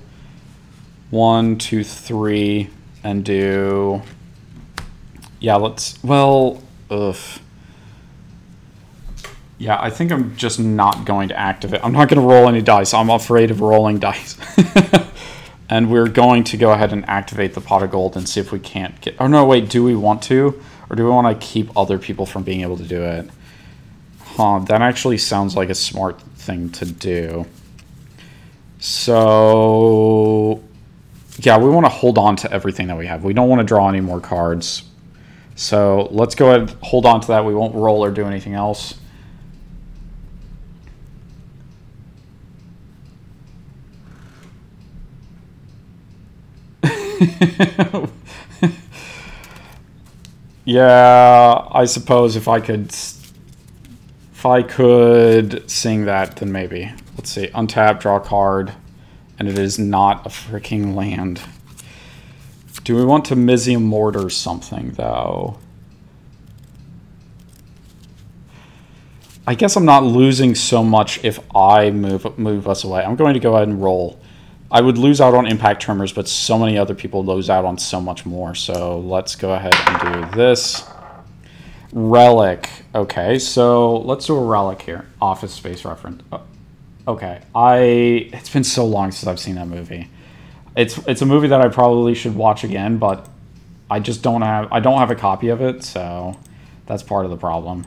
1, 2, 3 and do? Yeah, let's. Well, ugh. Yeah, I think I'm just not going to activate. I'm not going to roll any dice. I'm afraid of rolling dice. And we're going to go ahead and activate the pot of gold and see if we can't get... Oh, no, wait. Do we want to? Or do we want to keep other people from being able to do it? Huh, that actually sounds like a smart thing to do. So... Yeah, we want to hold on to everything that we have. We don't want to draw any more cards. So let's go ahead and hold on to that. We won't roll or do anything else. Yeah, I suppose if I could sing that, then maybe. Let's see. Untap, draw a card, and it is not a freaking land. Do we want to Mizium Mortar something, though? I guess I'm not losing so much if I move us away. I'm going to go ahead and roll. I would lose out on impact tremors, but so many other people lose out on so much more. So let's go ahead and do this. Relic. Okay, so let's do a relic here. Office Space reference. Okay, it's been so long since I've seen that movie. It's a movie that I probably should watch again, but I just don't have a copy of it, so that's part of the problem.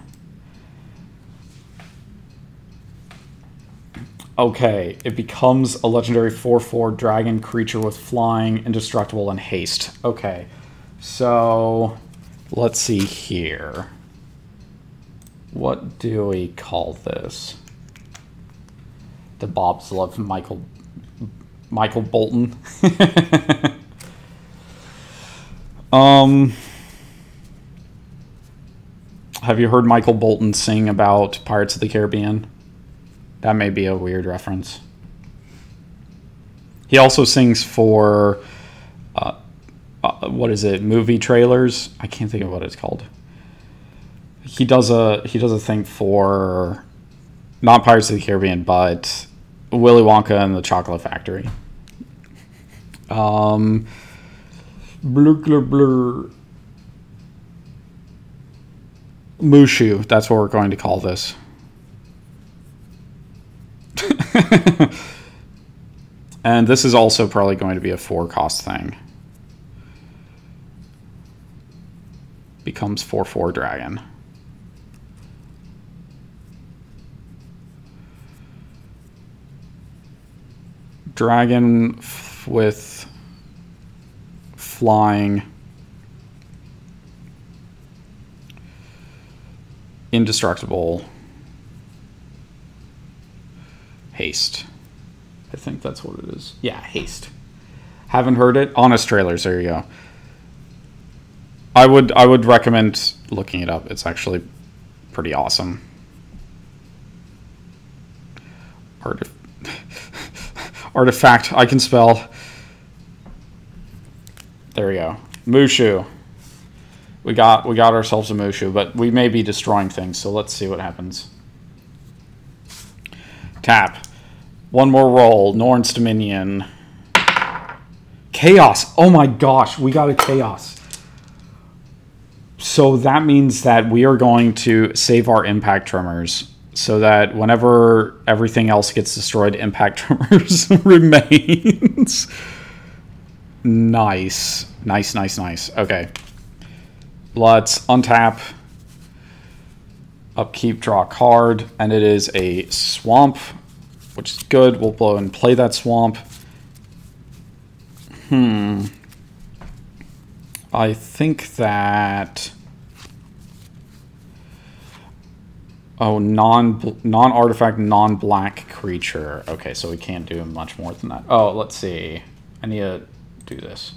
Okay, it becomes a legendary 4/4 dragon creature with flying, indestructible, and haste. Okay, so let's see here. What do we call this? The Bobs love Michael Bolton. Have you heard Michael Bolton sing about Pirates of the Caribbean? That may be a weird reference. He also sings for, what is it, movie trailers? I can't think of what it's called. He does a thing for, not Pirates of the Caribbean, but Willy Wonka and the Chocolate Factory. Blur, blur, blur. Mushu, that's what we're going to call this. And this is also probably going to be a 4-cost thing. Becomes 4/4 dragon. Dragon with flying, indestructible, haste. I think that's what it is. Yeah, haste. Haven't heard it? Honest Trailers, there you go. I would recommend looking it up. It's actually pretty awesome. Artifact, I can spell. There we go. Mushu. We got ourselves a Mushu, but we may be destroying things, so let's see what happens. Tap. One more roll. Norn's Dominion. Chaos. Oh my gosh, we got a Chaos. So that means that we are going to save our impact tremors so that whenever everything else gets destroyed, impact tremors remains. Nice. Nice, nice, nice. Okay. Let's untap. Upkeep, draw a card. And it is a swamp, which is good. We'll blow and play that swamp. I think that... Oh, non-artifact, non-black creature. Okay, so we can't do much more than that. Oh, let's see. I need to do this.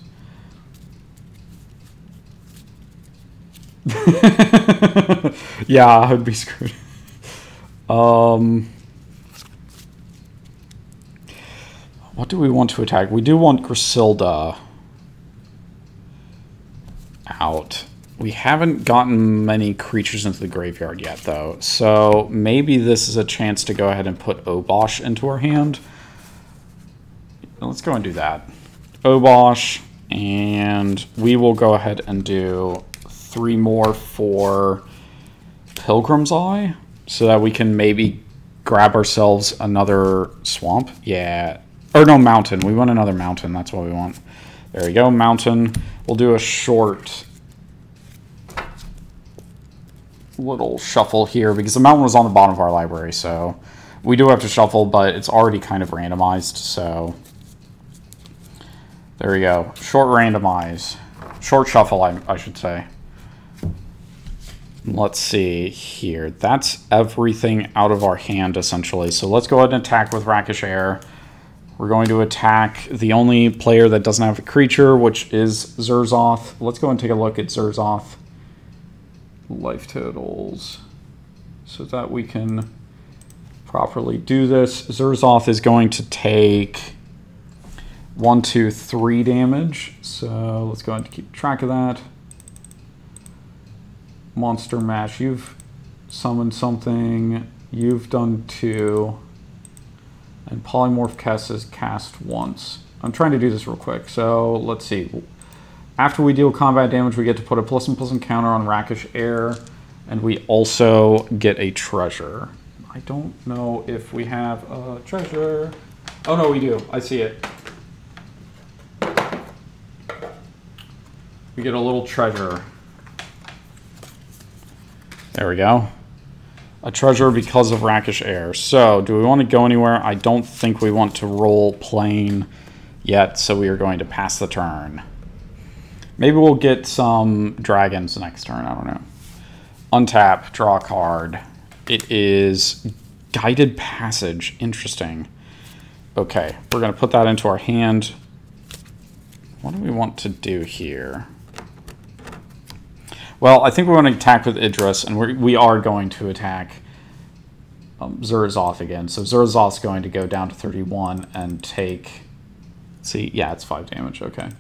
Yeah, I would be screwed. What do we want to attack? We do want Grusilda out. We haven't gotten many creatures into the graveyard yet, though. So maybe this is a chance to go ahead and put Obosh into our hand. Let's go and do that. Obosh, and we will go ahead and do 3 more for Pilgrim's Eye, so that we can maybe grab ourselves another swamp. Yeah. Or no, mountain. We want another mountain. That's what we want. There we go, mountain. We'll do a short little shuffle here because the mountain was on the bottom of our library, so we do have to shuffle, but it's already kind of randomized, so there we go. Short randomize. Short shuffle, I should say. Let's see here. That's everything out of our hand, essentially. So let's go ahead and attack with Rakish Air. We're going to attack the only player that doesn't have a creature, which is Zurzoth. Let's go and take a look at Zurzoth. Life totals, so that we can properly do this. Zurzoth is going to take 1, 2, 3 damage. So let's go ahead and keep track of that. Monster Mash, you've summoned something. You've done 2. And Polymorph Kess is cast once. I'm trying to do this real quick. So let's see. After we deal combat damage, we get to put a +1/+1 counter on Rakish Air, and we also get a treasure. I don't know if we have a treasure. Oh no, we do. I see it. We get a little treasure. There we go. A treasure because of Rakish Air. So, do we want to go anywhere? I don't think we want to roll plane yet, so we are going to pass the turn. Maybe we'll get some dragons next turn. I don't know. Untap, draw a card. It is Guided Passage. Interesting. Okay, we're going to put that into our hand. What do we want to do here? Well, I think we want to attack with Yidris, and we are going to attack Zurzoth again. So Zurzoth's going to go down to 31 and take... See, yeah, it's 5 damage. Okay.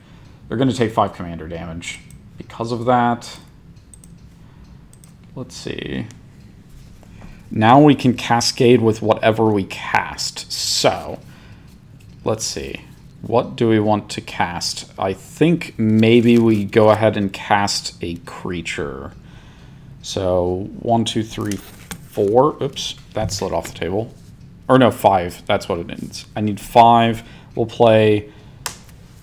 They're going to take 5 commander damage. Because of that, let's see. Now we can cascade with whatever we cast. So, let's see. What do we want to cast? I think maybe we go ahead and cast a creature. So, 1, 2, 3, 4. Oops, that slid off the table. Or no, 5. That's what it means. I need 5. We'll play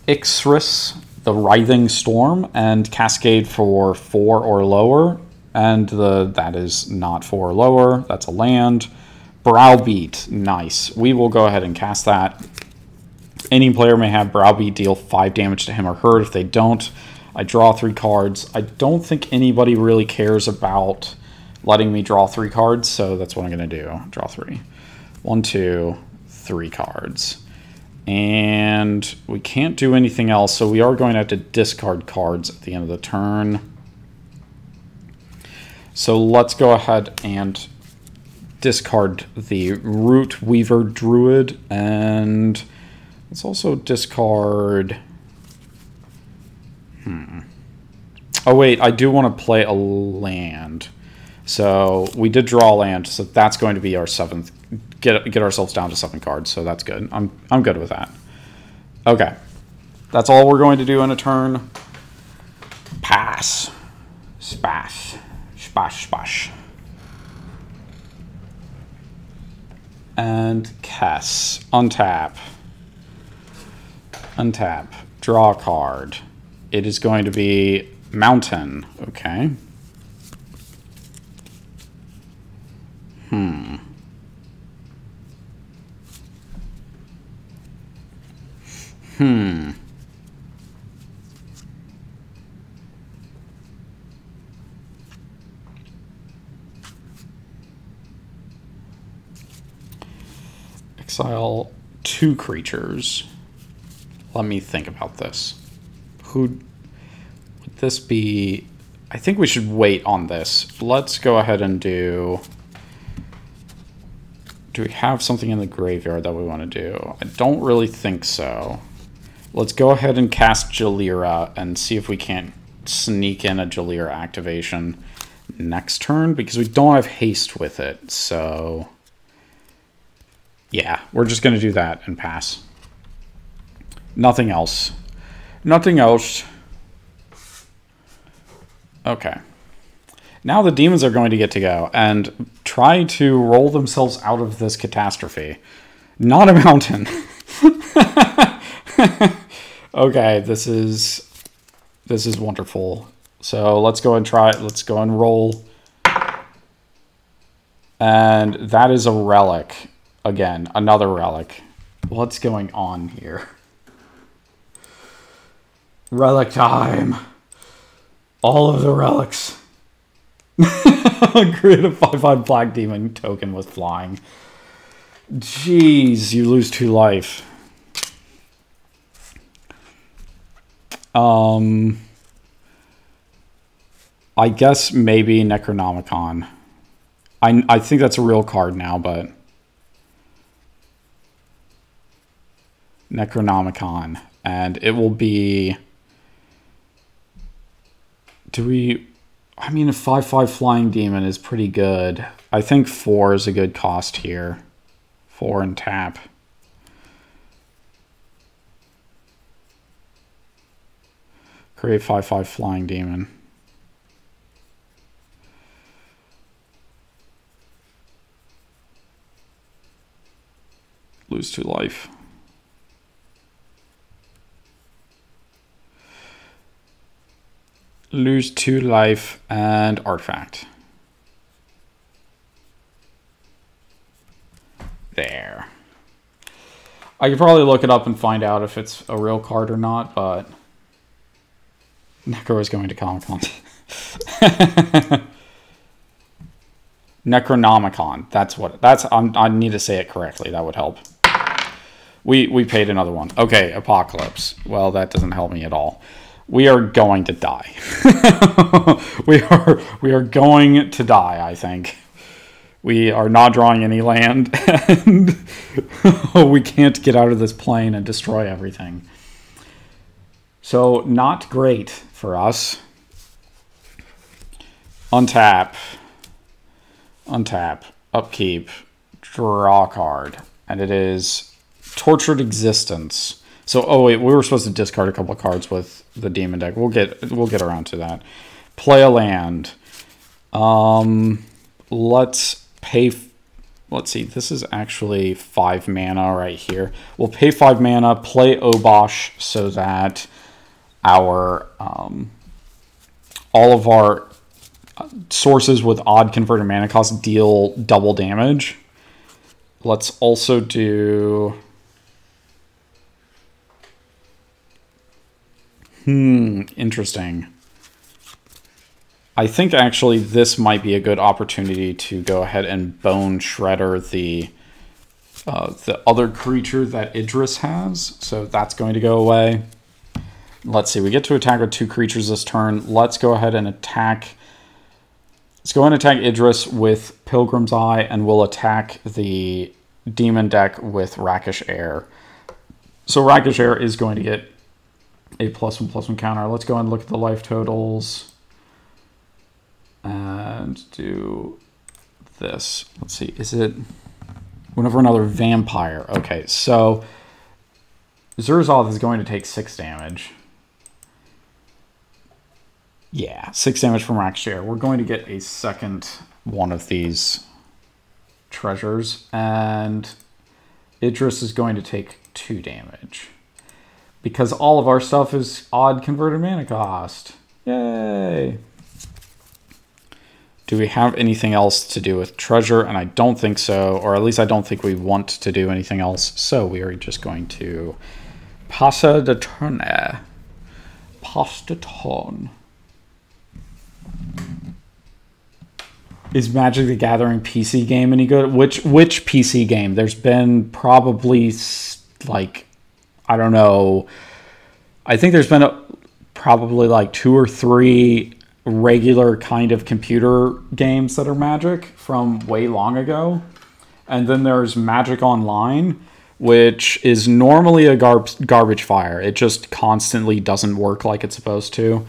Yidris, the Writhing Storm, and Cascade for 4 or lower. And that is not 4 or lower. That's a land. Browbeat, nice. We will go ahead and cast that. Any player may have Browbeat deal 5 damage to him or her. If they don't, I draw 3 cards. I don't think anybody really cares about letting me draw 3 cards, so that's what I'm going to do. Draw 3. 1, 2, 3 cards. And we can't do anything else, so we are going to have to discard cards at the end of the turn. So let's go ahead and discard the Root Weaver Druid, and let's also discard... Oh wait, I do want to play a land. So we did draw a land, so that's going to be our 7th. Get ourselves down to 7 cards, so that's good. I'm good with that. Okay. That's all we're going to do in a turn. Pass. Spash. Spash, spash. And Kess. Untap. Untap. Draw a card. It is going to be Mountain. Okay. Exile 2 creatures. Let me think about this. Who would this be? I think we should wait on this. Let's go ahead and do we have something in the graveyard that we want to do? I don't really think so. Let's go ahead and cast Jalira and see if we can't sneak in a Jalira activation next turn, because we don't have haste with it. So yeah, we're just going to do that and pass. Nothing else. Nothing else. Okay. Now the demons are going to get to go and try to roll themselves out of this catastrophe. Not a mountain. Okay, this is wonderful. So let's go and try it. Let's go and roll. And that is a relic. Again, another relic. What's going on here? Relic time. All of the relics. Create a 5/5 black demon token with flying. Jeez, you lose 2 life. I guess maybe Necronomicon. I think that's a real card now, but Necronomicon, and it will be. I mean, a 5/5 flying demon is pretty good. I think 4 is a good cost here. 4 and tap. Create 5/5 flying demon. Lose 2 life. Lose 2 life and artifact. There. I could probably look it up and find out if it's a real card or not, but Necro is going to Comic-Con. Necronomicon. I need to say it correctly. That would help. We paid another one. Okay, Apocalypse. Well, that doesn't help me at all. We are going to die. we are going to die, I think. We are not drawing any land, and we can't get out of this plane and destroy everything. So, not great for us. Untap. Untap. Upkeep. Draw a card. And it is Tortured Existence. So, oh wait, we were supposed to discard a couple of cards with the demon deck. We'll get around to that. Play a land. Let's pay. Let's see. This is actually 5 mana right here. We'll pay 5 mana. Play Obosh so that our all of our sources with odd converted mana cost deal double damage. Let's also do. Interesting. I think actually this might be a good opportunity to go ahead and Bone Shredder the other creature that Yidris has. So that's going to go away. Let's see. We get to attack with 2 creatures this turn. Let's go ahead and attack. Let's go ahead and attack Yidris with Pilgrim's Eye, and we'll attack the demon deck with Rakish Air. So Rakish Air is going to get a +1/+1 counter. Let's go and look at the life totals and do this. Let's see. Is it whenever another vampire? Okay, so Zurzoth is going to take 6 damage. Yeah, 6 damage from Rakish Air. We're going to get a second one of these treasures, and Yidris is going to take 2 damage. because all of our stuff is odd converted mana cost. Yay! Do we have anything else to do with treasure? And I don't think so, or at least I don't think we want to do anything else. So we are just going to passa the turn. Pass the turn. Is Magic the Gathering PC game any good? Which PC game? There's been probably like, I don't know. I think there's been probably like 2 or 3 regular kind of computer games that are Magic from way long ago. And then there's Magic Online, which is normally a garbage fire. It just constantly doesn't work like it's supposed to.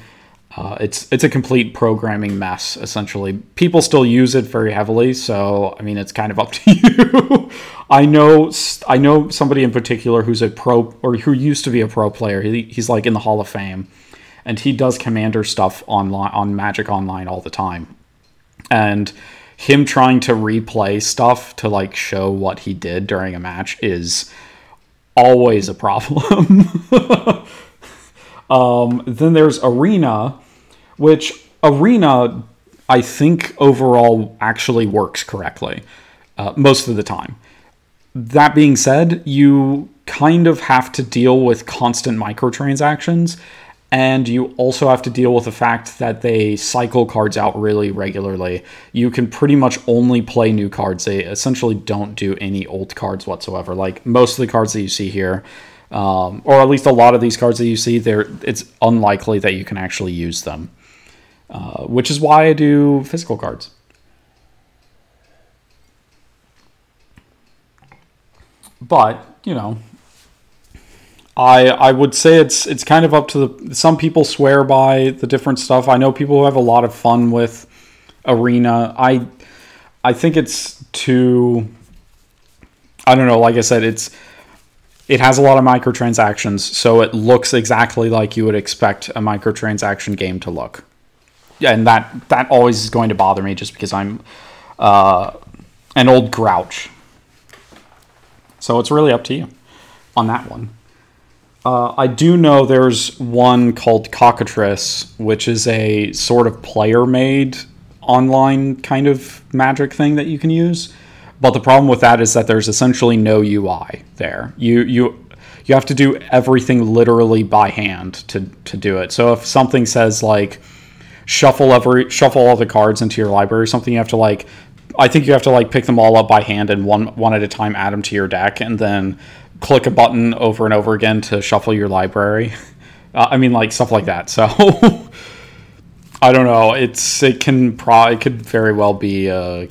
It's a complete programming mess, essentially. People still use it very heavily, so I mean, it's kind of up to you. I know somebody in particular who's a pro, or who used to be a pro player. He's like in the Hall of Fame, and he does Commander stuff online on Magic Online all the time. And him trying to replay stuff to like show what he did during a match is always a problem. Then there's Arena, which Arena, I think overall actually works correctly most of the time. That being said, you kind of have to deal with constant microtransactions, and you also have to deal with the fact that they cycle cards out really regularly. You can pretty much only play new cards. They essentially don't do any old cards whatsoever. Like most of the cards that you see here, or at least a lot of these cards that you see, it's unlikely that you can actually use them. Which is why I do physical cards. But, you know, I would say it's kind of up to some people swear by the different stuff. I know people who have a lot of fun with Arena. I think it's too, I don't know, like I said, it has a lot of microtransactions, so it looks exactly like you would expect a microtransaction game to look. Yeah, and that always is going to bother me just because I'm an old grouch. So it's really up to you on that one. I do know there's one called Cockatrice, which is a sort of player-made online kind of Magic thing that you can use. But the problem with that is that there's essentially no UI there. You have to do everything literally by hand to do it. So if something says like shuffle all the cards into your library or something, you have to like, I think you have to like pick them all up by hand and one at a time add them to your deck, and then click a button over and over again to shuffle your library. I mean, like stuff like that. So I don't know. It could very well be a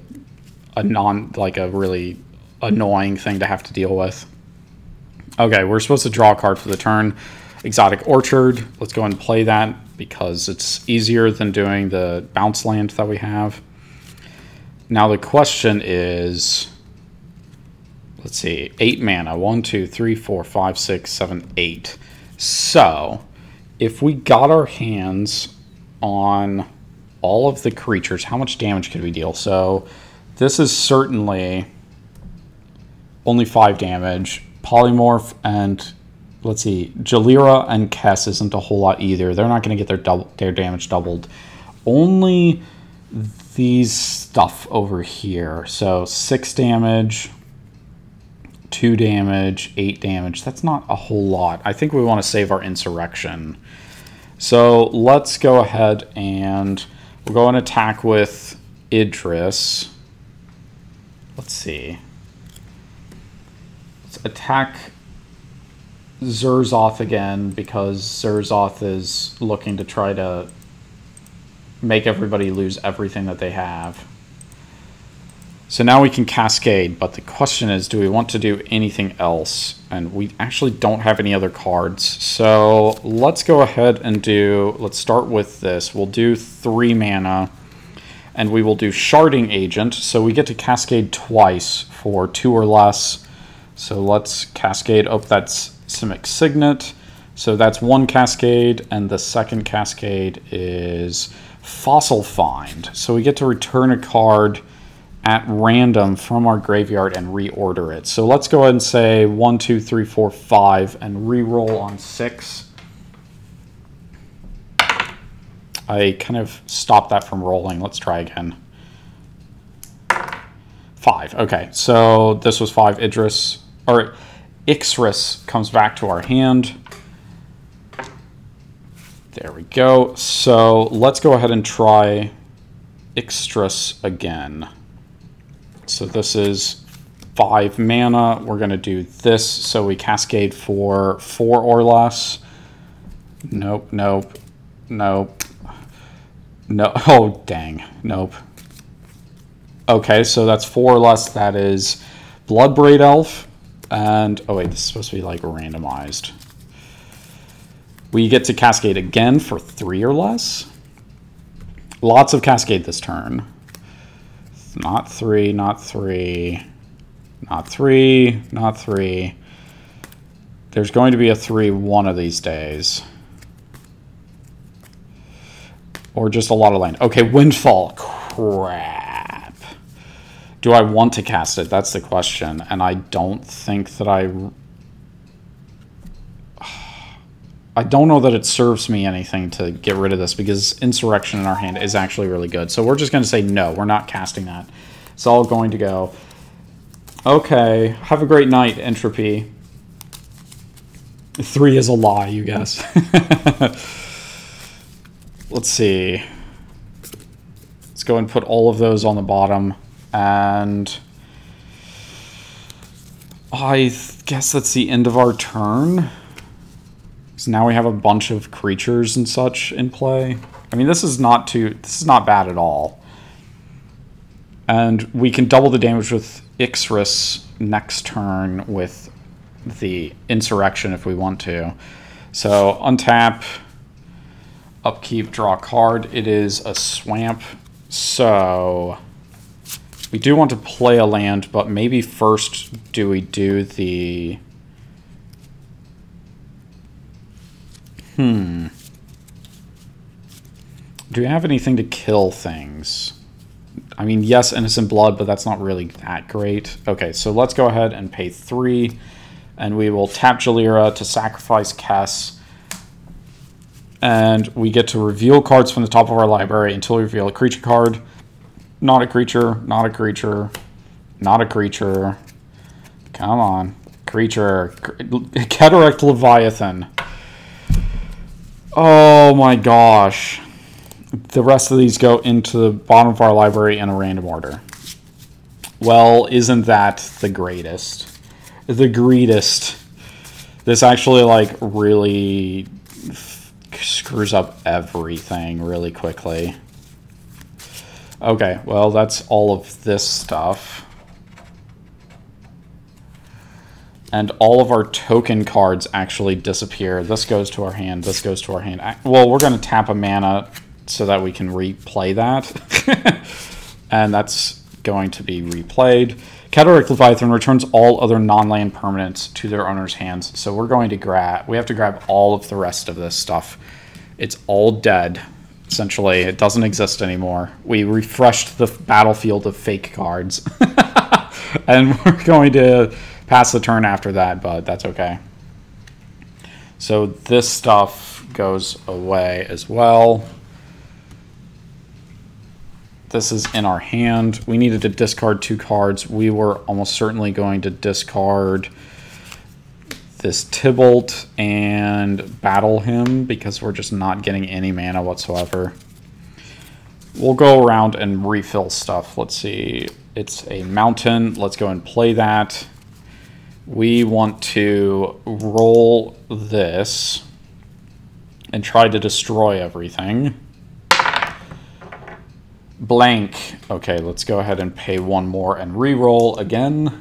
really annoying thing to have to deal with. Okay, we're supposed to draw a card for the turn. Exotic Orchard. Let's go and play that because it's easier than doing the bounce land that we have. Now the question is, let's see, 8 mana. 1, 2, 3, 4, 5, 6, 7, 8. So if we got our hands on all of the creatures, how much damage could we deal? So this is certainly only 5 damage. Polymorph and, let's see, Jalira and Kess isn't a whole lot either. They're not going to get their damage doubled. Only these stuff over here. So 6 damage, 2 damage, 8 damage. That's not a whole lot. I think we want to save our Insurrection. So let's go ahead and we'll go and attack with Yidris. Let's see. Let's attack Zurzoth again because Zurzoth is looking to try to make everybody lose everything that they have. So now we can cascade, but the question is, do we want to do anything else? And we actually don't have any other cards. So let's go ahead and let's start with this. We'll do 3 mana, and we will do Sharding Agent. So we get to cascade twice for 2 or less. So let's cascade. Oh, that's Simic Signet. So that's 1 cascade, and the second cascade is Fossil Find. So we get to return a card at random from our graveyard and reorder it. So let's go ahead and say 1, 2, 3, 4, 5 and re-roll on 6. I kind of stopped that from rolling. Let's try again. 5. Okay, so this was 5. Yidris comes back to our hand. There we go. So let's go ahead and try Yidris again. So this is 5 mana. We're going to do this so we cascade for 4 or less. Nope, nope, nope. No, oh, dang. Nope. Okay, so that's 4 or less. That is Bloodbraid Elf. And, oh wait, this is supposed to be like randomized. We get to cascade again for 3 or less. Lots of cascade this turn. Not 3, not 3. Not 3, not 3. There's going to be a 3 one of these days. Or just a lot of land. Okay, Windfall. Crap. Do I want to cast it? That's the question. And I don't think that I don't know that it serves me anything to get rid of this because Insurrection in our hand is actually really good. So we're just going to say no. We're not casting that. It's all going to go. Okay. Have a great night, Entropy. 3 is a lie, you guess. Let's see. Let's go and put all of those on the bottom. And I guess that's the end of our turn. So now we have a bunch of creatures and such in play. I mean, this is not bad at all. And we can double the damage with Yidris next turn with the Insurrection if we want to. So untap, upkeep, draw a card. It is a swamp. So we do want to play a land, but maybe first do we do the... Do we have anything to kill things? I mean, yes, Innocent Blood, but that's not really that great. Okay, so let's go ahead and pay 3, and we will tap Jalira to sacrifice Kess. And we get to reveal cards from the top of our library until we reveal a creature card. Not a creature, not a creature, not a creature. Come on. Creature. Cataract Leviathan. Oh my gosh. The rest of these go into the bottom of our library in a random order. Well, isn't that the greatest? The greatest. This actually, like, really screws up everything really quickly. Okay, well, that's all of this stuff. And all of our token cards actually disappear. This goes to our hand. This goes to our hand. Well, we're going to tap a mana so that we can replay that. And that's going to be replayed. Cataract Leviathan returns all other non-land permanents to their owner's hands. So we're going to grab... We have to grab all of the rest of this stuff. It's all dead, essentially. It doesn't exist anymore. We refreshed the battlefield of fake cards. And we're going to... pass the turn after that, but that's okay. So this stuff goes away as well. This is in our hand. We needed to discard 2 cards. We were almost certainly going to discard this Tybalt and battle him because we're just not getting any mana whatsoever. We'll go around and refill stuff. Let's see. It's a mountain. Let's go and play that. We want to roll this and try to destroy everything. Blank. Okay, let's go ahead and pay 1 more and re-roll again.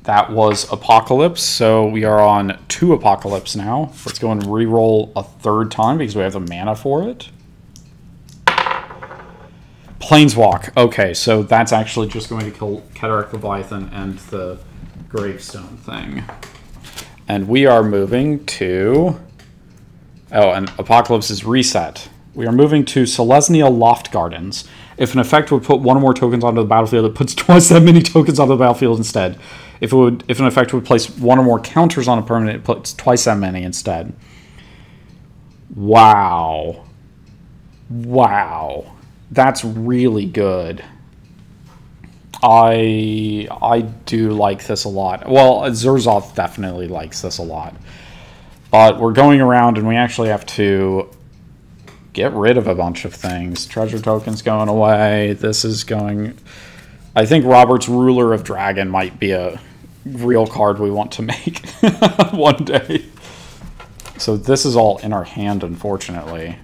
That was Apocalypse, so we are on 2 Apocalypse now. Let's go and re-roll a 3rd time because we have the mana for it. Planeswalk. Okay, so that's actually just going to kill Cataract Leviathan and the Gravestone thing. And we are moving to... Oh, and Apocalypse is reset. We are moving to Selesnya Loft Gardens. If an effect would put one or more tokens onto the battlefield, it puts twice that many tokens onto the battlefield instead. If an effect would place one or more counters on a permanent, it puts twice that many instead. Wow. Wow. That's really good. I do like this a lot. Well, Zurzoth definitely likes this a lot. But we're going around and we actually have to get rid of a bunch of things. Treasure tokens going away. This is going... I think Robert's Ruler of Dragon might be a real card we want to make one day. So this is all in our hand, unfortunately,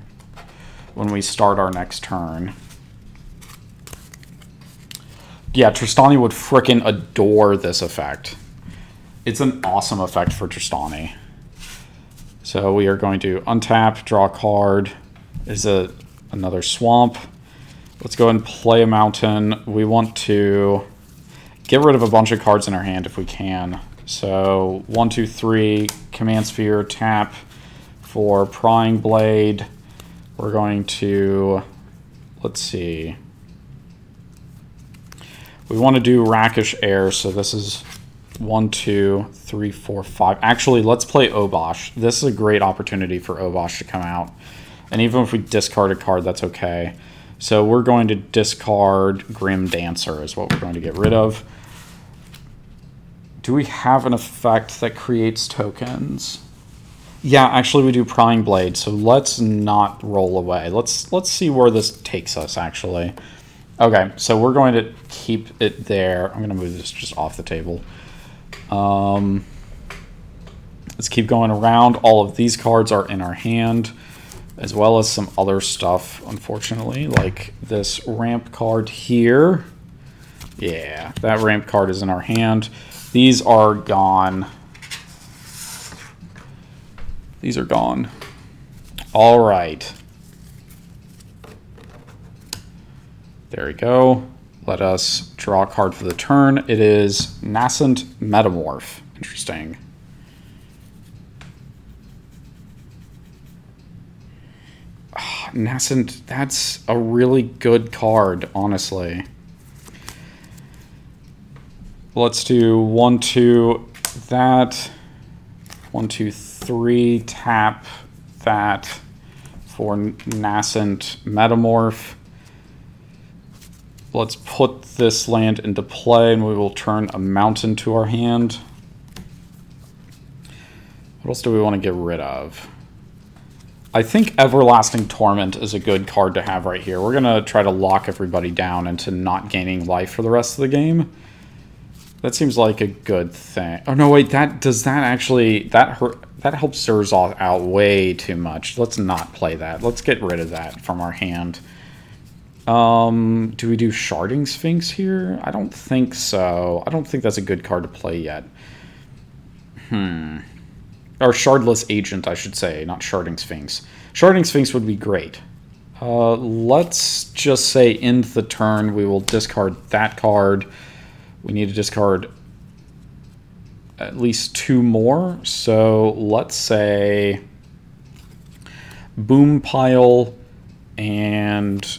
when we start our next turn. Yeah, Tristani would frickin' adore this effect. It's an awesome effect for Tristani. So we are going to untap, draw a card. Is another swamp. Let's go ahead and play a mountain. We want to get rid of a bunch of cards in our hand if we can. So 1, 2, 3, Command Sphere, tap for Prying Blade. We're going to, let's see. We want to do Rakish Air, so this is 1, 2, 3, 4, 5. Actually, let's play Obosh. This is a great opportunity for Obosh to come out. And even if we discard a card, that's okay. So we're going to discard Grim Dancer is what we're going to get rid of. Do we have an effect that creates tokens? Yeah, actually we do Prying Blade, so let's not roll away. Let's see where this takes us, actually. Okay, so we're going to keep it there. I'm going to move this just off the table. Let's keep going around. All of these cards are in our hand, as well as some other stuff, unfortunately, like this ramp card here. Yeah, that ramp card is in our hand. These are gone. These are gone. All right. There we go. Let us draw a card for the turn. It is Nascent Metamorph. Interesting. Nascent, that's a really good card, honestly. Let's do 1, 2, that. 1, 2, 3, tap that for Nascent Metamorph. Let's put this land into play and we will turn a mountain to our hand. What else do we want to get rid of? I think Everlasting Torment is a good card to have right here. We're going to try to lock everybody down into not gaining life for the rest of the game. That seems like a good thing. Oh, no, wait, that actually, that helps Zurzoth out way too much. Let's not play that. Let's get rid of that from our hand. Do we do Sharding Sphinx here? I don't think so. I don't think that's a good card to play yet. Or Shardless Agent, I should say, not Sharding Sphinx. Sharding Sphinx would be great. Let's just say end the turn. We will discard that card. We need to discard at least 2 more. So let's say Boom Pile and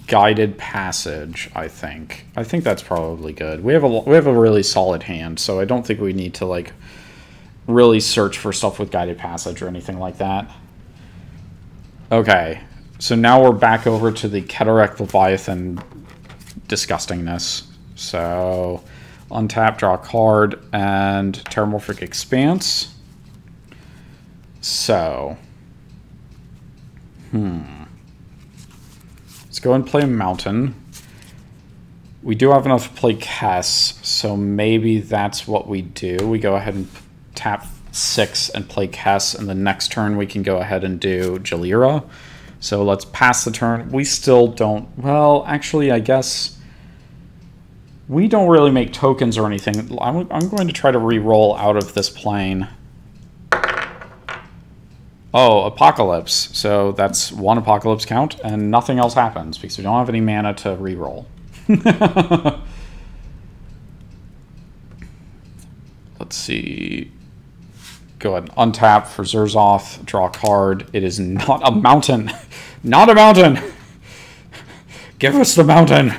Guided Passage, I think. I think that's probably good. We have a really solid hand, so I don't think we need to like really search for stuff with Guided Passage or anything like that. Okay, so now we're back over to the Cataract Leviathan disgustingness. So untap, draw a card, and Terramorphic Expanse. So let's go and play a mountain. We do have enough to play Kess, so maybe that's what we do. We go ahead and tap 6 and play Kess, and the next turn we can go ahead and do Jalira. So let's pass the turn. We still don't... Well, actually, I guess... We don't really make tokens or anything. I'm going to try to re-roll out of this plane. Oh, Apocalypse. So that's 1 Apocalypse count, and nothing else happens because we don't have any mana to re-roll. Let's see. Go ahead and untap for Zurzoth. Draw a card. It is not a mountain. Not a mountain! Give us the mountain.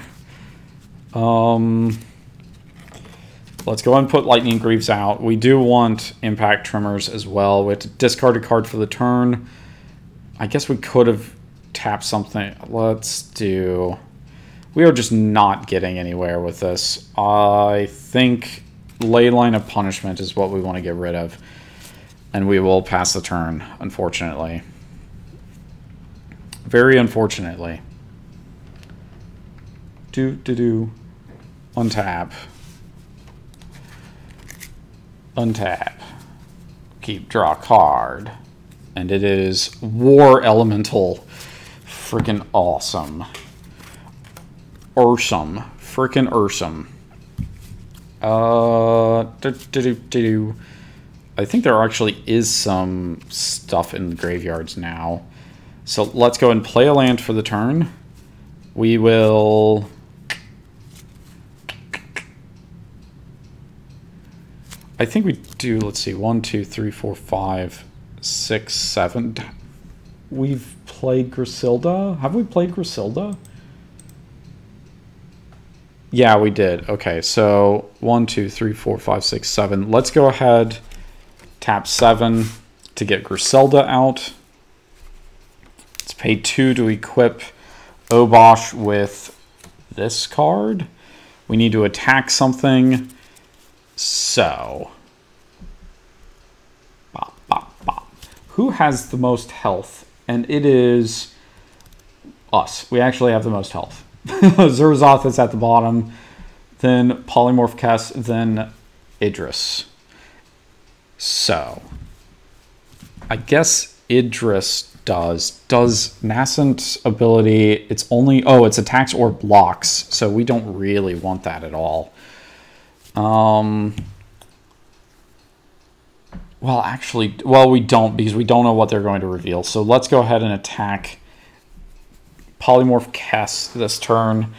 Let's go and put Lightning Greaves out. We do want Impact Tremors as well. We have to discard a card for the turn. I guess we could have tapped something. Let's do... We are just not getting anywhere with this. I think Leyline of Punishment is what we want to get rid of. And we will pass the turn, unfortunately. Very unfortunately. Untap. Untap. Keep, draw a card. And it is War Elemental. Freaking awesome. Ursum. Freaking Ursum. I think there actually is some stuff in the graveyards now. So let's go and play a land for the turn. We will... I think we do, let's see, 1, 2, 3, 4, 5, 6, 7. We've played Grusilda? Have we played Grusilda? Yeah, we did. Okay, so 1, 2, 3, 4, 5, 6, 7. Let's go ahead, tap 7 to get Grusilda out. Let's pay 2 to equip Obosh with this card. We need to attack something. So, bop, bop, bop. Who has the most health? And it is us. We actually have the most health. Zurzoth is at the bottom, then Polymorph Kess, then Yidris. So, I guess Yidris does Nascent ability. It's only, oh, it's attacks or blocks, so we don't really want that at all. Well, actually, well, we don't, because we don't know what they're going to reveal. So let's go ahead and attack Polymorph Kess this turn,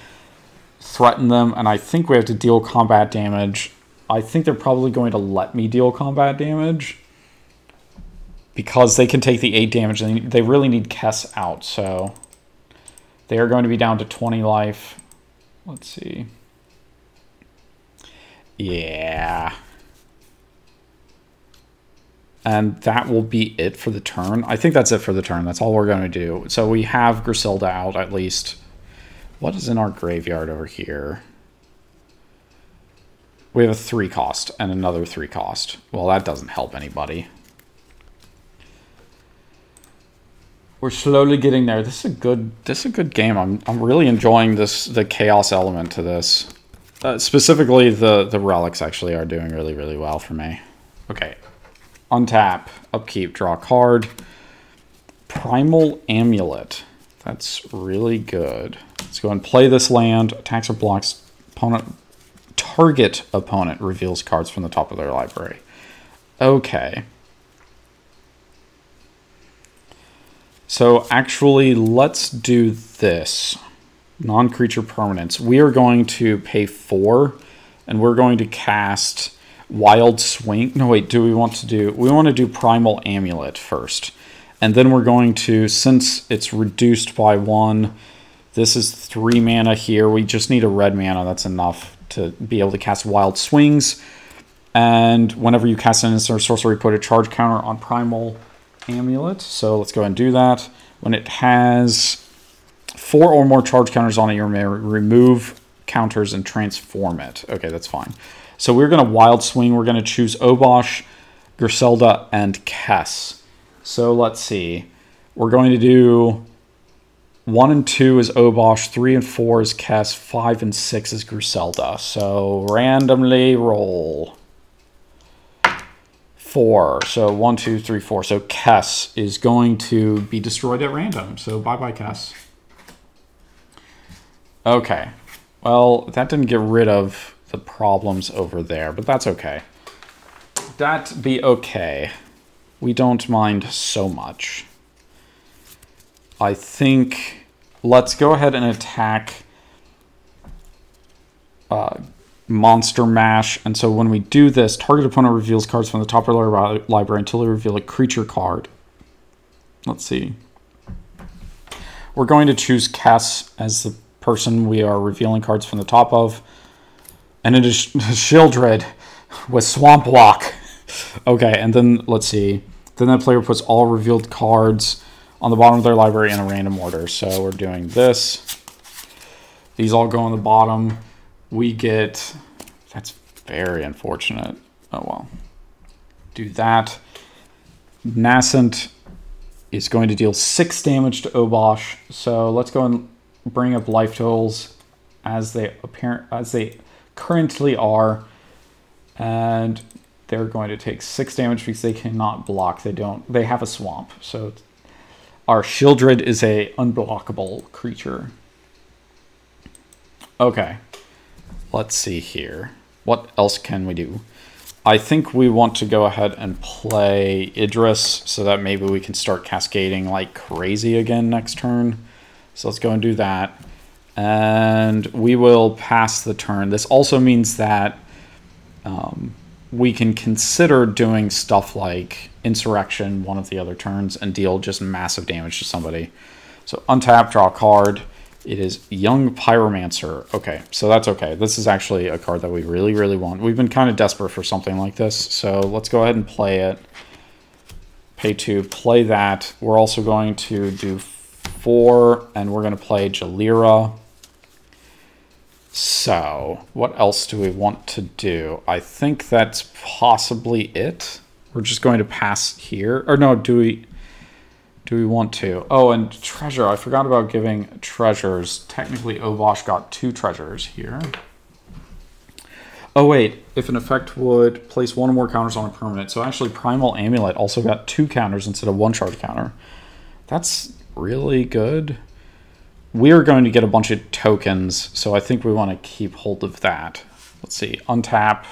threaten them, and I think we have to deal combat damage. I think they're probably going to let me deal combat damage because they can take the 8 damage, and they really need Kess out, so they are going to be down to 20 life. Let's see. Yeah. And that will be it for the turn. I think that's it for the turn. That's all we're going to do. So we have Grusilda out at least. What is in our graveyard over here? We have a 3 cost and another 3 cost. Well, that doesn't help anybody. We're slowly getting there. This is a good game. I'm really enjoying the chaos element to this. Specifically, the relics actually are doing really, really well for me. Okay. Untap, upkeep, draw a card. Primal Amulet. That's really good. Let's go and play this land. Attacks or blocks. Target opponent reveals cards from the top of their library. Okay. So actually, let's do this. Non-creature permanents. We are going to pay 4, and we're going to cast Wild Swing. No, wait, we want to do Primal Amulet first. And then we're going to, since it's reduced by 1, this is 3 mana here. We just need a red mana. That's enough to be able to cast Wild Swings. And whenever you cast an instant or sorcery, put a charge counter on Primal Amulet. So let's go ahead and do that. When it has 4 or more charge counters on it, you may remove counters and transform it. Okay, that's fine. So we're going to Wild Swing. We're going to choose Obosh, Grusilda, and Kess. So let's see. We're going to do 1 and 2 is Obosh, 3 and 4 is Kess, 5 and 6 is Grusilda. So randomly roll. 4. So 1, 2, 3, 4. So Kess is going to be destroyed at random. So bye-bye, Kess. Okay. Well, that didn't get rid of the problems over there, but that's okay. That be okay. We don't mind so much. I think let's go ahead and attack Monster Mash. And so when we do this, target opponent reveals cards from the top of their library until they reveal a creature card. Let's see. We're going to choose Kess as the person we are revealing cards from the top of. And it is Shieldred with Swamp Walk. Okay, and then let's see. Then that player puts all revealed cards on the bottom of their library in a random order. So we're doing this. These all go on the bottom. We get... That's very unfortunate. Oh, well. Do that. Nascent is going to deal 6 damage to Obosh. So let's go and bring up life totals as they currently are. And they're going to take 6 damage because they cannot block. They have a swamp. So our Shieldred is a unblockable creature. Okay. Let's see here. What else can we do? I think we want to go ahead and play Yidris so that maybe we can start cascading like crazy again next turn. So let's go and do that. And we will pass the turn. This also means that we can consider doing stuff like Insurrection one of the other turns and deal just massive damage to somebody. So untap, draw a card. It is Young Pyromancer. Okay, so that's okay. This is actually a card that we really, really want. We've been kind of desperate for something like this, so let's go ahead and play it. Pay 2, play that. We're also going to do 4, and we're going to play Jalira. So, what else do we want to do? I think that's possibly it. We're just going to pass here. Or no, do we want to? Oh, and treasure. I forgot about giving treasures. Technically, Obosh got 2 treasures here. Oh, wait. If an effect would place 1 or more counters on a permanent. So actually, Primal Amulet also got 2 counters instead of 1 shard counter. That's really good. We are going to get a bunch of tokens, so I think we want to keep hold of that. Let's see. Untap.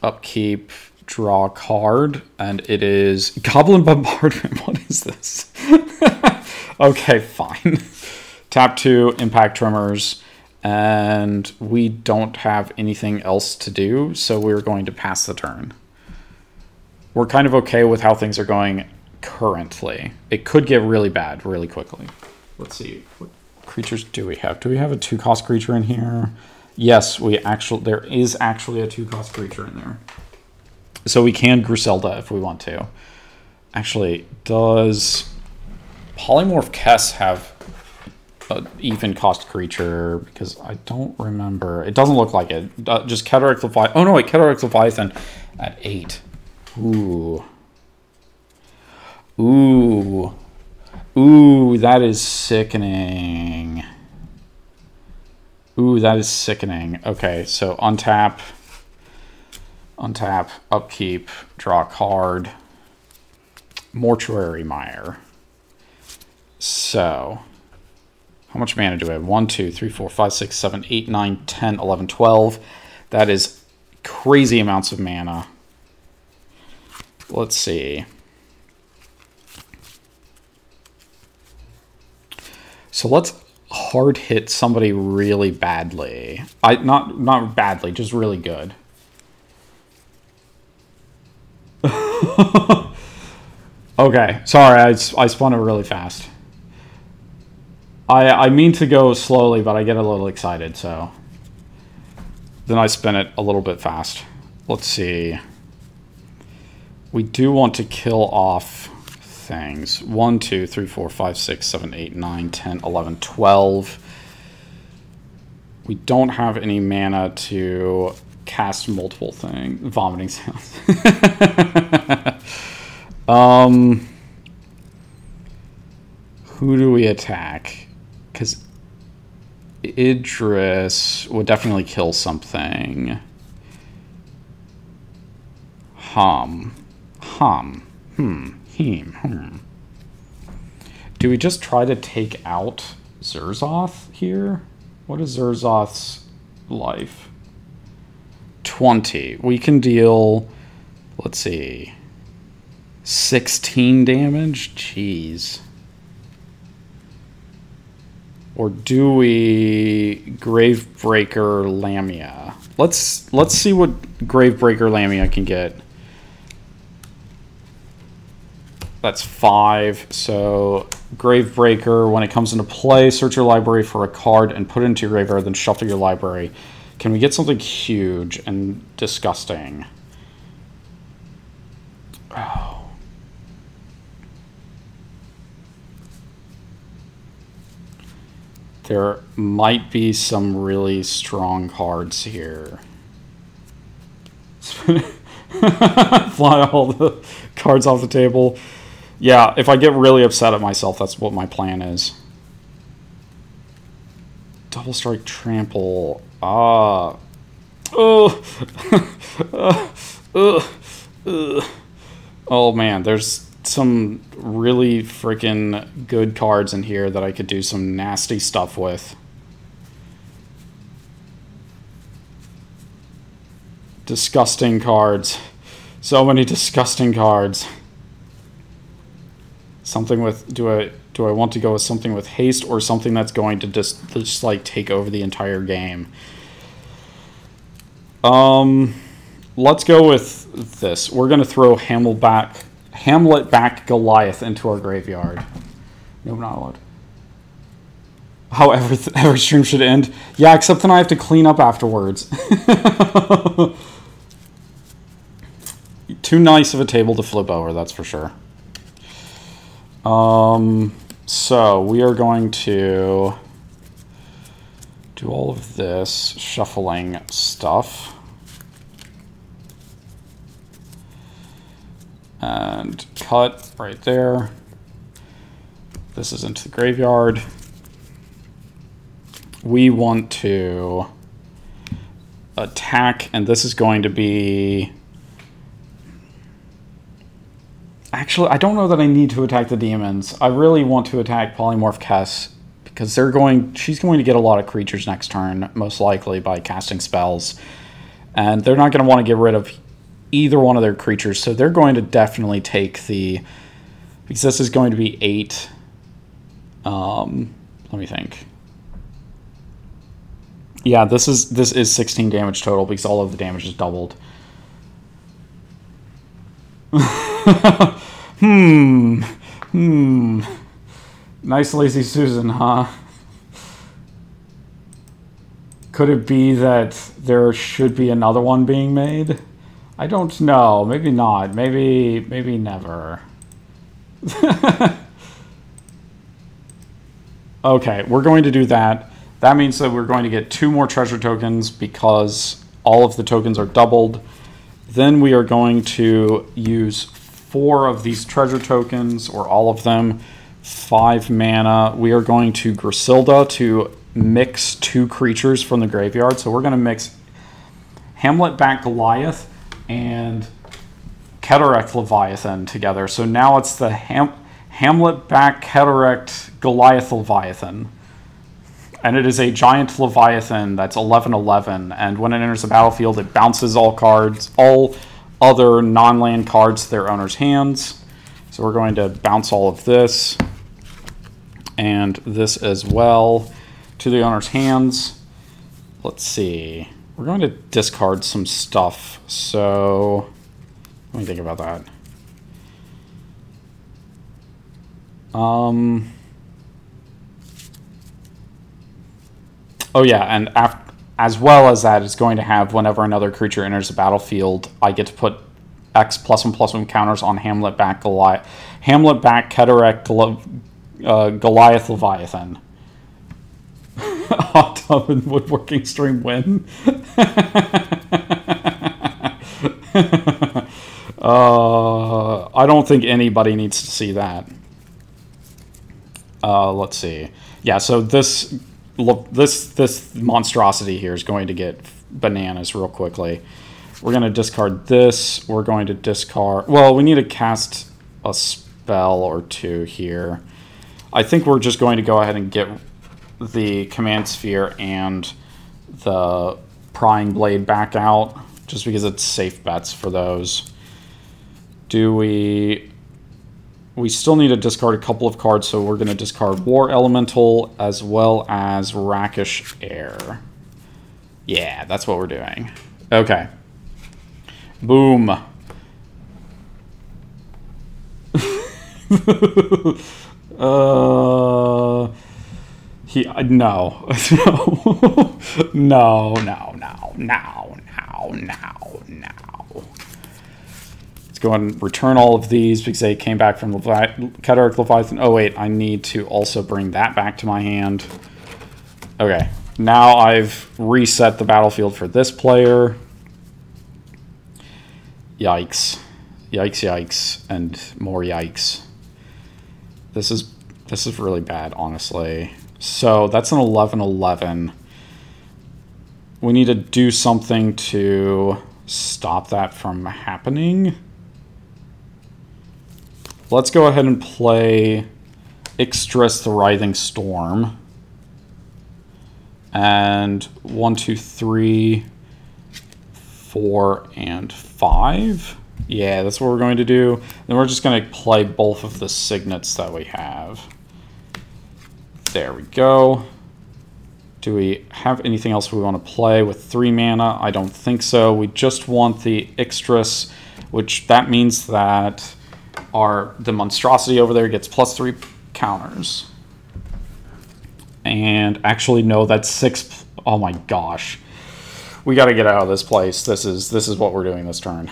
Upkeep. Draw a card, and it is Goblin Bombardment. What is this? Okay, fine. Tap 2, Impact Tremors, and we don't have anything else to do, so we're going to pass the turn. We're kind of okay with how things are going currently. It could get really bad really quickly. Let's see. What creatures do we have? Do we have a 2-cost creature in here? Yes, there is actually a 2-cost creature in there. So we can Grusilda if we want to. Actually, does Polymorph Kess have an even cost creature? Because I don't remember. It doesn't look like it. Just Cataract Leviathan. Oh no, wait, Cataract Leviathan at 8. Ooh. Ooh. Ooh, that is sickening. Ooh, that is sickening. Okay, so untap. Untap, upkeep, draw a card, Mortuary Mire. So, how much mana do we have? 1, 2, 3, 4, 5, 6, 7, 8, 9, 10, 11, 12. That is crazy amounts of mana. Let's see. So let's hard hit somebody really badly. Not badly, just really good. Okay, sorry, I spun it really fast. I mean to go slowly, but I get a little excited, so then I spin it a little bit fast. Let's see. We do want to kill off things. 1, 2, 3, 4, 5, 6, 7, 8, 9, 10, 11, 12. We don't have any mana to cast multiple things. Vomiting sounds. Who do we attack? Because Yidris would definitely kill something. Do we just try to take out Zurzoth here? What is Zurzoth's life? 20. We can deal, let's see, 16 damage? Jeez. Or do we Gravebreaker Lamia? Let's see what Gravebreaker Lamia can get. That's 5. So Gravebreaker, when it comes into play, search your library for a card and put it into your graveyard, then shuffle your library. Can we get something huge and disgusting? Oh. There might be some really strong cards here. Fly all the cards off the table. Yeah, if I get really upset at myself, that's what my plan is. Double Strike Trample. Ah. Oh man, there's some really freaking good cards in here that I could do some nasty stuff with. Disgusting cards. So many disgusting cards. Something with... Do I want to go with something with haste or something that's going to just like take over the entire game? Let's go with this. We're going to throw Hamlet back Goliath into our graveyard. No, not allowed. How every stream should end. Yeah, except then I have to clean up afterwards. Too nice of a table to flip over, that's for sure. So we are going to do all of this shuffling stuff. And cut right there. This is into the graveyard. We want to attack, and this is going to be... Actually, I don't know that I need to attack the demons. I really want to attack Polymorph Kess, because she's going to get a lot of creatures next turn, most likely by casting spells. And they're not going to want to get rid of either one of their creatures, so they're going to definitely take the... Because this is going to be 8. Let me think. Yeah, this is 16 damage total, because all of the damage is doubled. Nice Lazy Susan, huh? Could it be that there should be another one being made? I don't know. Maybe not. Maybe never. Okay, we're going to do that. That means that we're going to get 2 more treasure tokens because all of the tokens are doubled. Then we are going to use 4 of these treasure tokens, or all of them, 5 mana. We are going to Grusilda to mix 2 creatures from the graveyard. So we're going to mix Hamlet back Goliath and Cataract Leviathan together. So now it's the Hamlet back Cataract Goliath Leviathan. And it is a giant Leviathan that's 11/11, and when it enters the battlefield, it bounces all other non-land cards to their owner's hands. So we're going to bounce all of this, and this as well, to the owner's hands. Let's see. We're going to discard some stuff, so let me think about that. Oh yeah, and as well as that, it's going to have whenever another creature enters the battlefield, I get to put X +1/+1 counters on Hamlet back Cataract Goliath Leviathan. Hot tub and woodworking stream win. I don't think anybody needs to see that. Let's see. Yeah, so this monstrosity here is going to get bananas real quickly. We're going to discard this. We're going to discard... Well, we need to cast a spell or 2 here. I think we're just going to go ahead and get the Command Sphere and the Prying Blade back out, just because it's safe bets for those. Do we... We still need to discard a couple of cards, so we're going to discard War Elemental as well as Rakish Air. Yeah, that's what we're doing. Okay. Boom. No. No. Let's go ahead and return all of these because they came back from Cataract Leviathan. Oh, wait, I need to also bring that back to my hand. Okay, now I've reset the battlefield for this player. Yikes. Yikes, and more yikes. This is really bad, honestly. So that's an 11-11. We need to do something to stop that from happening. Let's go ahead and play Yidris the Writhing Storm. And 1, 2, 3, 4, and 5. Yeah, that's what we're going to do. Then we're just going to play both of the signets that we have. There we go. Do we have anything else we want to play with 3 mana? I don't think so. We just want the Yidris, which that means that the monstrosity over there gets +3 counters. And actually, no, that's 6. Oh my gosh. We got to get out of this place. This is what we're doing this turn.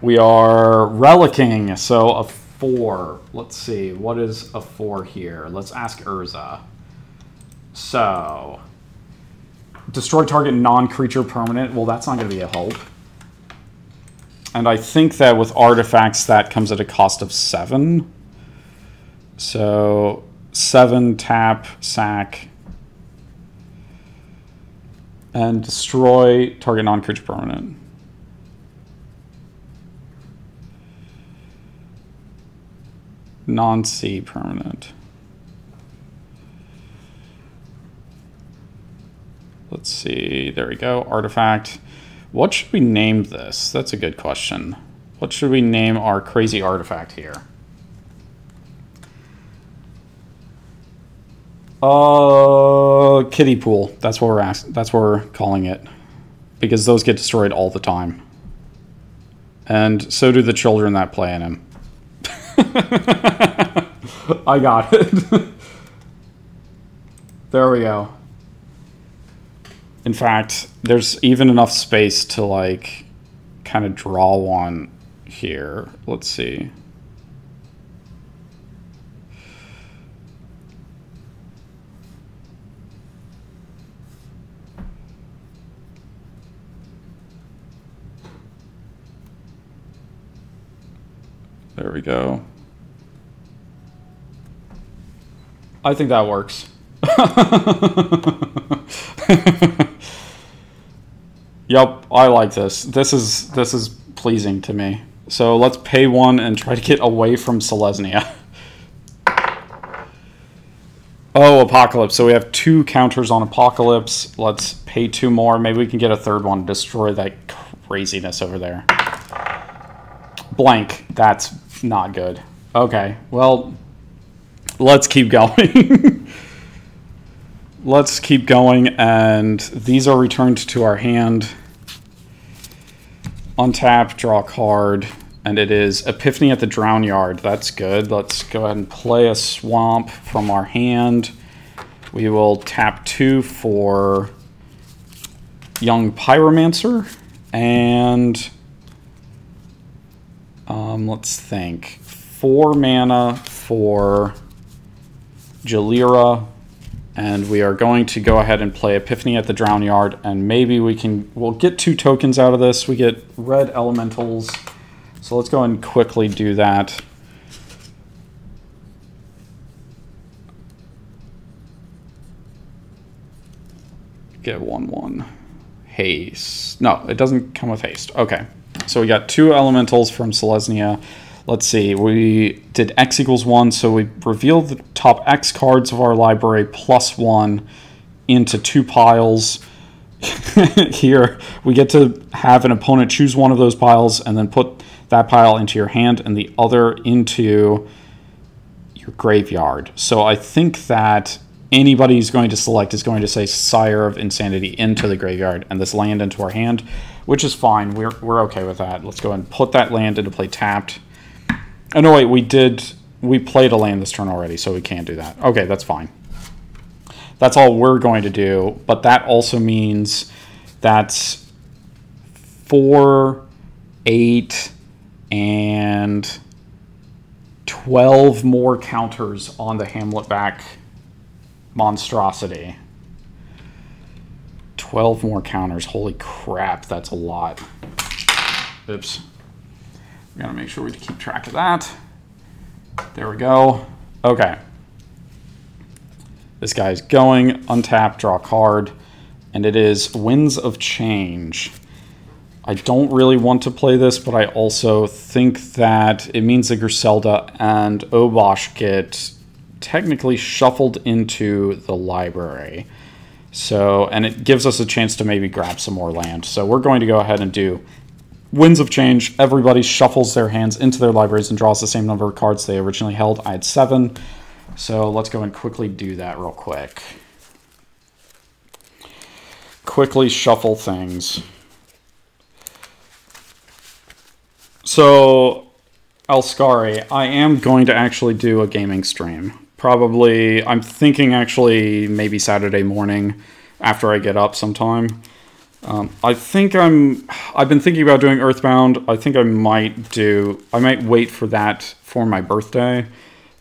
We are relicking, so a 4. Let's see, what is a 4 here? Let's ask Urza. So, destroy target non-creature permanent. Well, that's not going to be a help. And I think that with artifacts, that comes at a cost of 7. So, 7, tap, sack, and destroy target non-creature permanent. Non-C permanent. Let's see, there we go, artifact. What should we name this? That's a good question. What should we name our crazy artifact here? Kiddie pool. That's what we're calling it. Because those get destroyed all the time. And so do the children that play in him. I got it. There we go. In fact, there's even enough space to like kind of draw one here. Let's see. There we go. I think that works. Yep, I like this. This is pleasing to me. So let's pay 1 and try to get away from Selesnya. Oh, Apocalypse. So we have 2 counters on Apocalypse. Let's pay 2 more. Maybe we can get a 3rd one to destroy that craziness over there. Blank. That's not good. Okay, well, let's keep going. Let's keep going, and these are returned to our hand. Untap, draw a card, and it is Epiphany at the Drown Yard. That's good. Let's go ahead and play a swamp from our hand. We will tap 2 for Young Pyromancer, and let's think. 4 mana for Jalira, and we are going to go ahead and play Epiphany at the Drown Yard, and maybe we'll get 2 tokens out of this. We get red elementals, so let's go and quickly do that. Get 1/1. Haste. No, it doesn't come with haste. Okay. So we got 2 elementals from Selesnya. Let's see. We did X = 1, so we revealed the top X cards of our library +1 into 2 piles. Here, we get to have an opponent choose one of those piles and then put that pile into your hand and the other into your graveyard. So I think that anybody who's going to select is going to say Sire of Insanity into the graveyard and this land into our hand, which is fine. We're okay with that. Let's go ahead and put that land into play tapped. Oh, no, wait, we played a land this turn already, so we can't do that. Okay, that's fine. That's all we're going to do, but that also means that's 4, 8, and 12 more counters on the Hamlet back monstrosity. 12 more counters. Holy crap, that's a lot. Oops. We gotta make sure we keep track of that. There we go. Okay. This guy's going, untap, draw a card, and it is Winds of Change. I don't really want to play this, but I also think that it means that Grusilda and Obosh get technically shuffled into the library. So, and it gives us a chance to maybe grab some more land. So we're going to go ahead and do Winds of Change. Everybody shuffles their hands into their libraries and draws the same number of cards they originally held. I had 7. So let's go and quickly do that real quick. Quickly shuffle things. So, Alskari, I am going to actually do a gaming stream. Probably, I'm thinking actually maybe Saturday morning after I get up sometime. I've been thinking about doing Earthbound. I think I might wait for that for my birthday.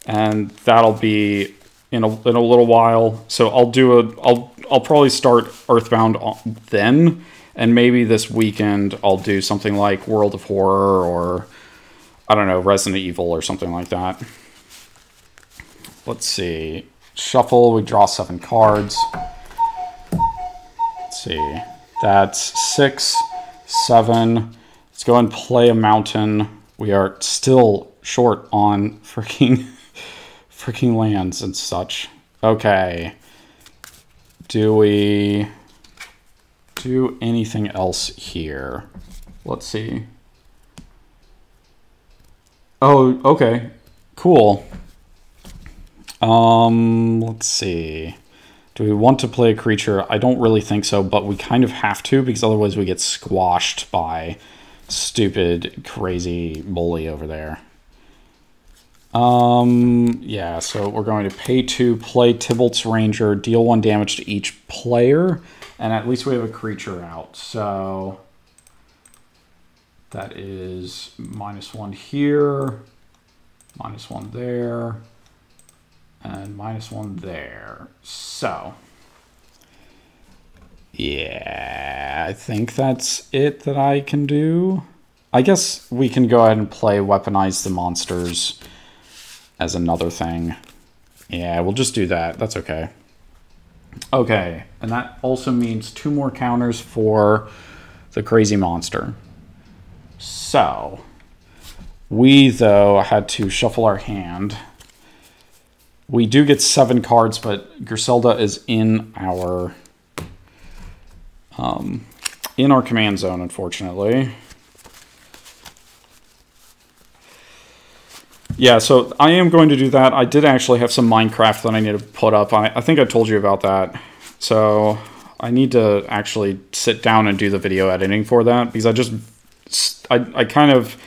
And that'll be in a little while. So I'll probably start Earthbound then. And maybe this weekend I'll do something like World of Horror or, I don't know, Resident Evil or something like that. Let's see. Shuffle, we draw 7 cards. Let's see. That's 6, 7. Let's go and play a mountain. We are still short on freaking lands and such. Okay. Do we do anything else here? Let's see. Oh, okay. Cool. Let's see. Do we want to play a creature? I don't really think so, but we kind of have to, because otherwise we get squashed by stupid, crazy bully over there. Yeah, so we're going to pay 2, play Tybalt's Ranger, deal 1 damage to each player, and at least we have a creature out. So that is -1 here, -1 there, and -1 there. So yeah, I think that's it that I can do. I guess we can go ahead and play Weaponize the Monsters as another thing. Yeah, we'll just do that. That's okay. Okay, and that also means 2 more counters for the crazy monster. So, we, though, had to shuffle our hand. We do get 7 cards, but Grusilda is in our command zone, unfortunately. Yeah, so I am going to do that. I did actually have some Minecraft that I need to put up. I think I told you about that. So I need to actually sit down and do the video editing for that, because I kind of,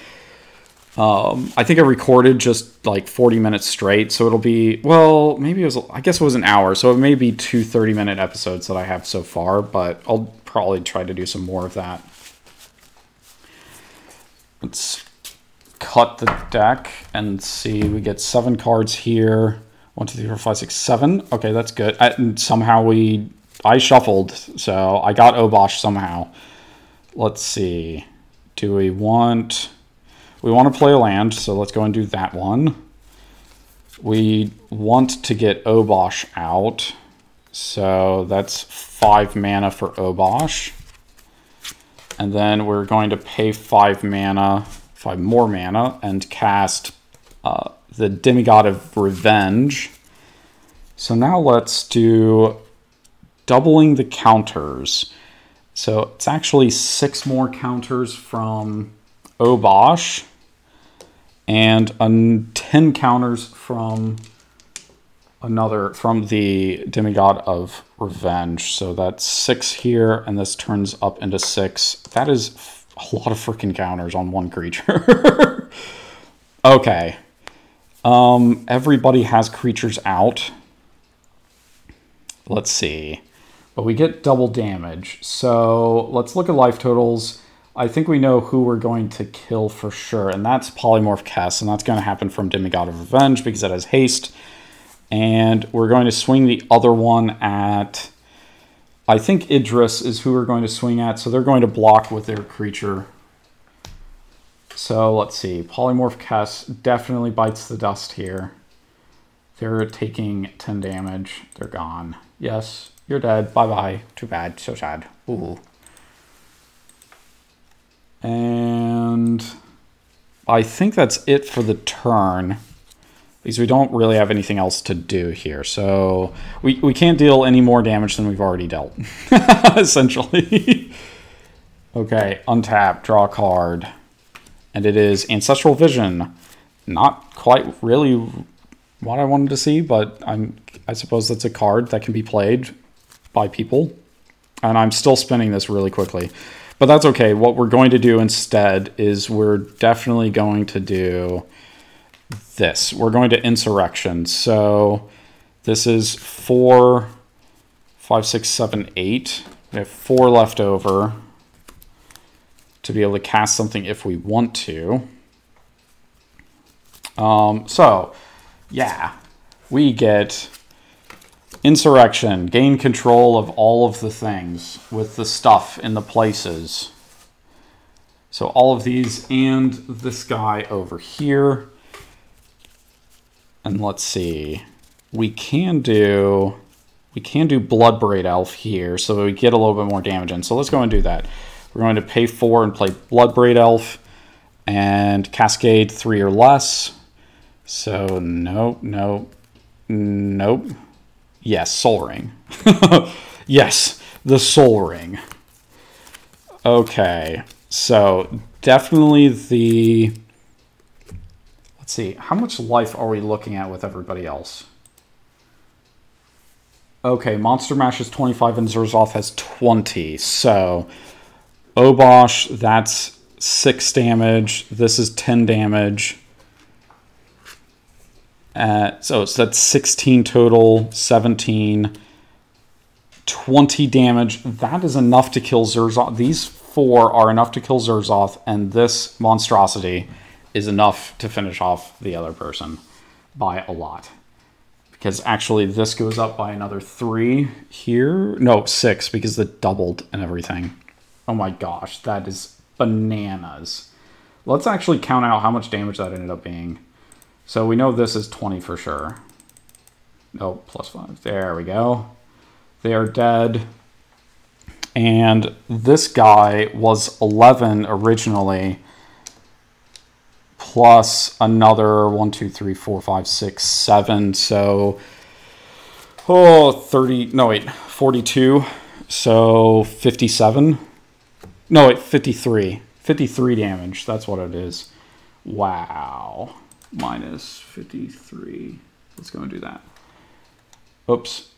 I think I recorded just like 40 minutes straight. So it'll be, well, maybe I guess it was an hour. So it may be 2 30-minute episodes that I have so far, but I'll probably try to do some more of that. Let's cut the deck and see. We get 7 cards here. 1, 2, 3, 4, 5, 6, 7. Okay, that's good. And somehow I shuffled, so I got Obosh somehow. Let's see. Do we want to play a land, so let's go and do that one. We want to get Obosh out, so that's 5 mana for Obosh. And then we're going to pay 5 more mana, and cast the Demigod of Revenge. So now let's do doubling the counters. So it's actually 6 more counters from Obosh, and 10 counters from the Demigod of Revenge. So that's 6 here, and this turns up into 6. That is a lot of freaking counters on one creature. Okay. Everybody has creatures out. Let's see. But we get double damage. So let's look at life totals. I think we know who we're going to kill for sure, and that's Polymorph Kess, and that's going to happen from Demigod of Revenge because it has haste. And we're going to swing the other one at... I think Yidris is who we're going to swing at, so they're going to block with their creature. So let's see. Polymorph Kess definitely bites the dust here. They're taking 10 damage. They're gone. Yes, you're dead. Bye-bye. Too bad. So sad. Ooh. And I think that's it for the turn, because we don't really have anything else to do here. So we can't deal any more damage than we've already dealt, essentially. Okay, untap, draw a card. And it is Ancestral Vision. Not quite really what I wanted to see, but I suppose that's a card that can be played by people. And I'm still spinning this really quickly. But that's okay. What we're going to do instead is we're definitely going to do this. We're going to Insurrection. So this is 4, 5, 6, 7, 8. We have 4 left over to be able to cast something if we want to. So, yeah. We get Insurrection, gain control of all of the things with the stuff in the places. So all of these and this guy over here. And let's see. We can do Bloodbraid Elf here so that we get a little bit more damage in. So let's go and do that. We're going to pay 4 and play Bloodbraid Elf and Cascade 3 or less. So nope, nope, nope. Yes, Soul Ring. Yes, the Soul Ring. Okay, so definitely the... Let's see, how much life are we looking at with everybody else? Okay, Monster Mash is 25 and Zurzoth has 20. So, Obosh, that's 6 damage. This is 10 damage. So that's 16 total, 17, 20 damage. That is enough to kill Zurzoth. These 4 are enough to kill Zurzoth, and this monstrosity is enough to finish off the other person by a lot. Because actually this goes up by another 3 here. No, 6, because it doubled and everything. Oh my gosh, that is bananas. Let's actually count out how much damage that ended up being. So we know this is 20 for sure. Nope, plus 5. There we go. They are dead. And this guy was 11 originally, plus another 1, 2, 3, 4, 5, 6, 7. So, 42. So 57. No, wait, 53. 53 damage. That's what it is. Wow. Minus 53. Let's go and do that. Oops.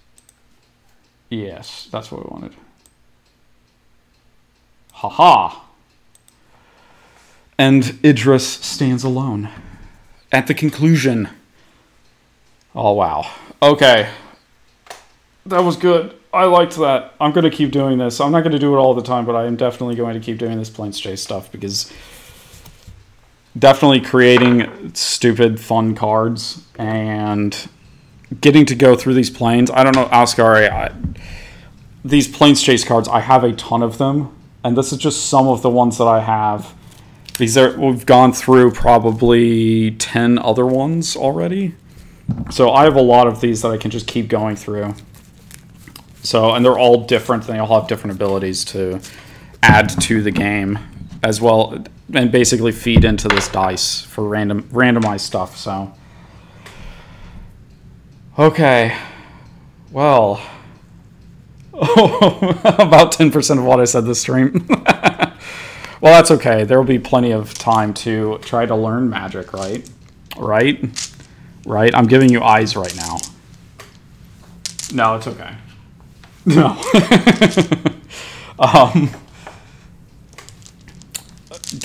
Yes, that's what we wanted. Haha. And Yidris stands alone at the conclusion. Oh, wow. Okay. That was good. I liked that. I'm going to keep doing this. I'm not going to do it all the time, but I am definitely going to keep doing this Planeschase stuff because definitely creating stupid, fun cards and getting to go through these planes. I don't know, Oscar, these Planeschase cards, I have a ton of them, and this is just some of the ones that I have. We've gone through probably 10 other ones already. So I have a lot of these that I can just keep going through. So, and they're all different. They all have different abilities to add to the game as well, and basically feed into this dice for randomized stuff. So, okay, well, about 10% of what I said this stream. Well, that's okay. There will be plenty of time to try to learn magic, right? Right? I'm giving you eyes right now. No, it's okay. No.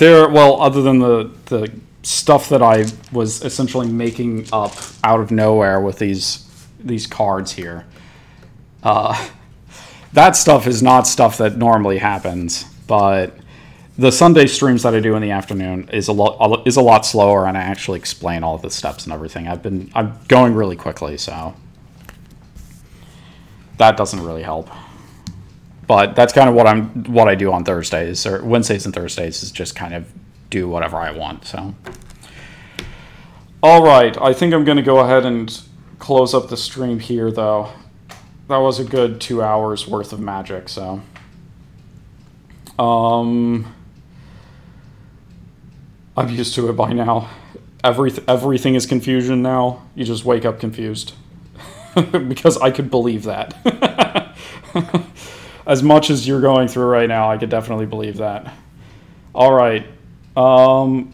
Well, other than the stuff that I was essentially making up out of nowhere with these cards here. That stuff is not stuff that normally happens, but the Sunday streams that I do in the afternoon is a lot slower, and I actually explain all of the steps and everything. I'm going really quickly, so that doesn't really help. But that's kind of what I do on Thursdays, or Wednesdays and Thursdays, is just kind of do whatever I want. So, all right, I think I'm going to go ahead and close up the stream here, though. That was a good 2 hours worth of magic, so. I'm used to it by now. Everything is confusion now. You just wake up confused. Because I could believe that. As much as you're going through right now, I could definitely believe that. All right.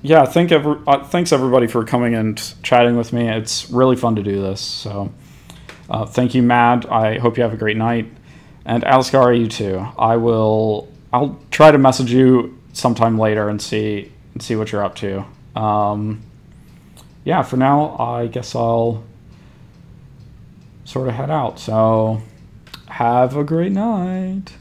Yeah, thanks everybody for coming and chatting with me. It's really fun to do this, so. Thank you, Mad. I hope you have a great night. And Aliskari, you too. I'll try to message you sometime later and see what you're up to. Yeah, for now, I guess I'll sort of head out. So, have a great night.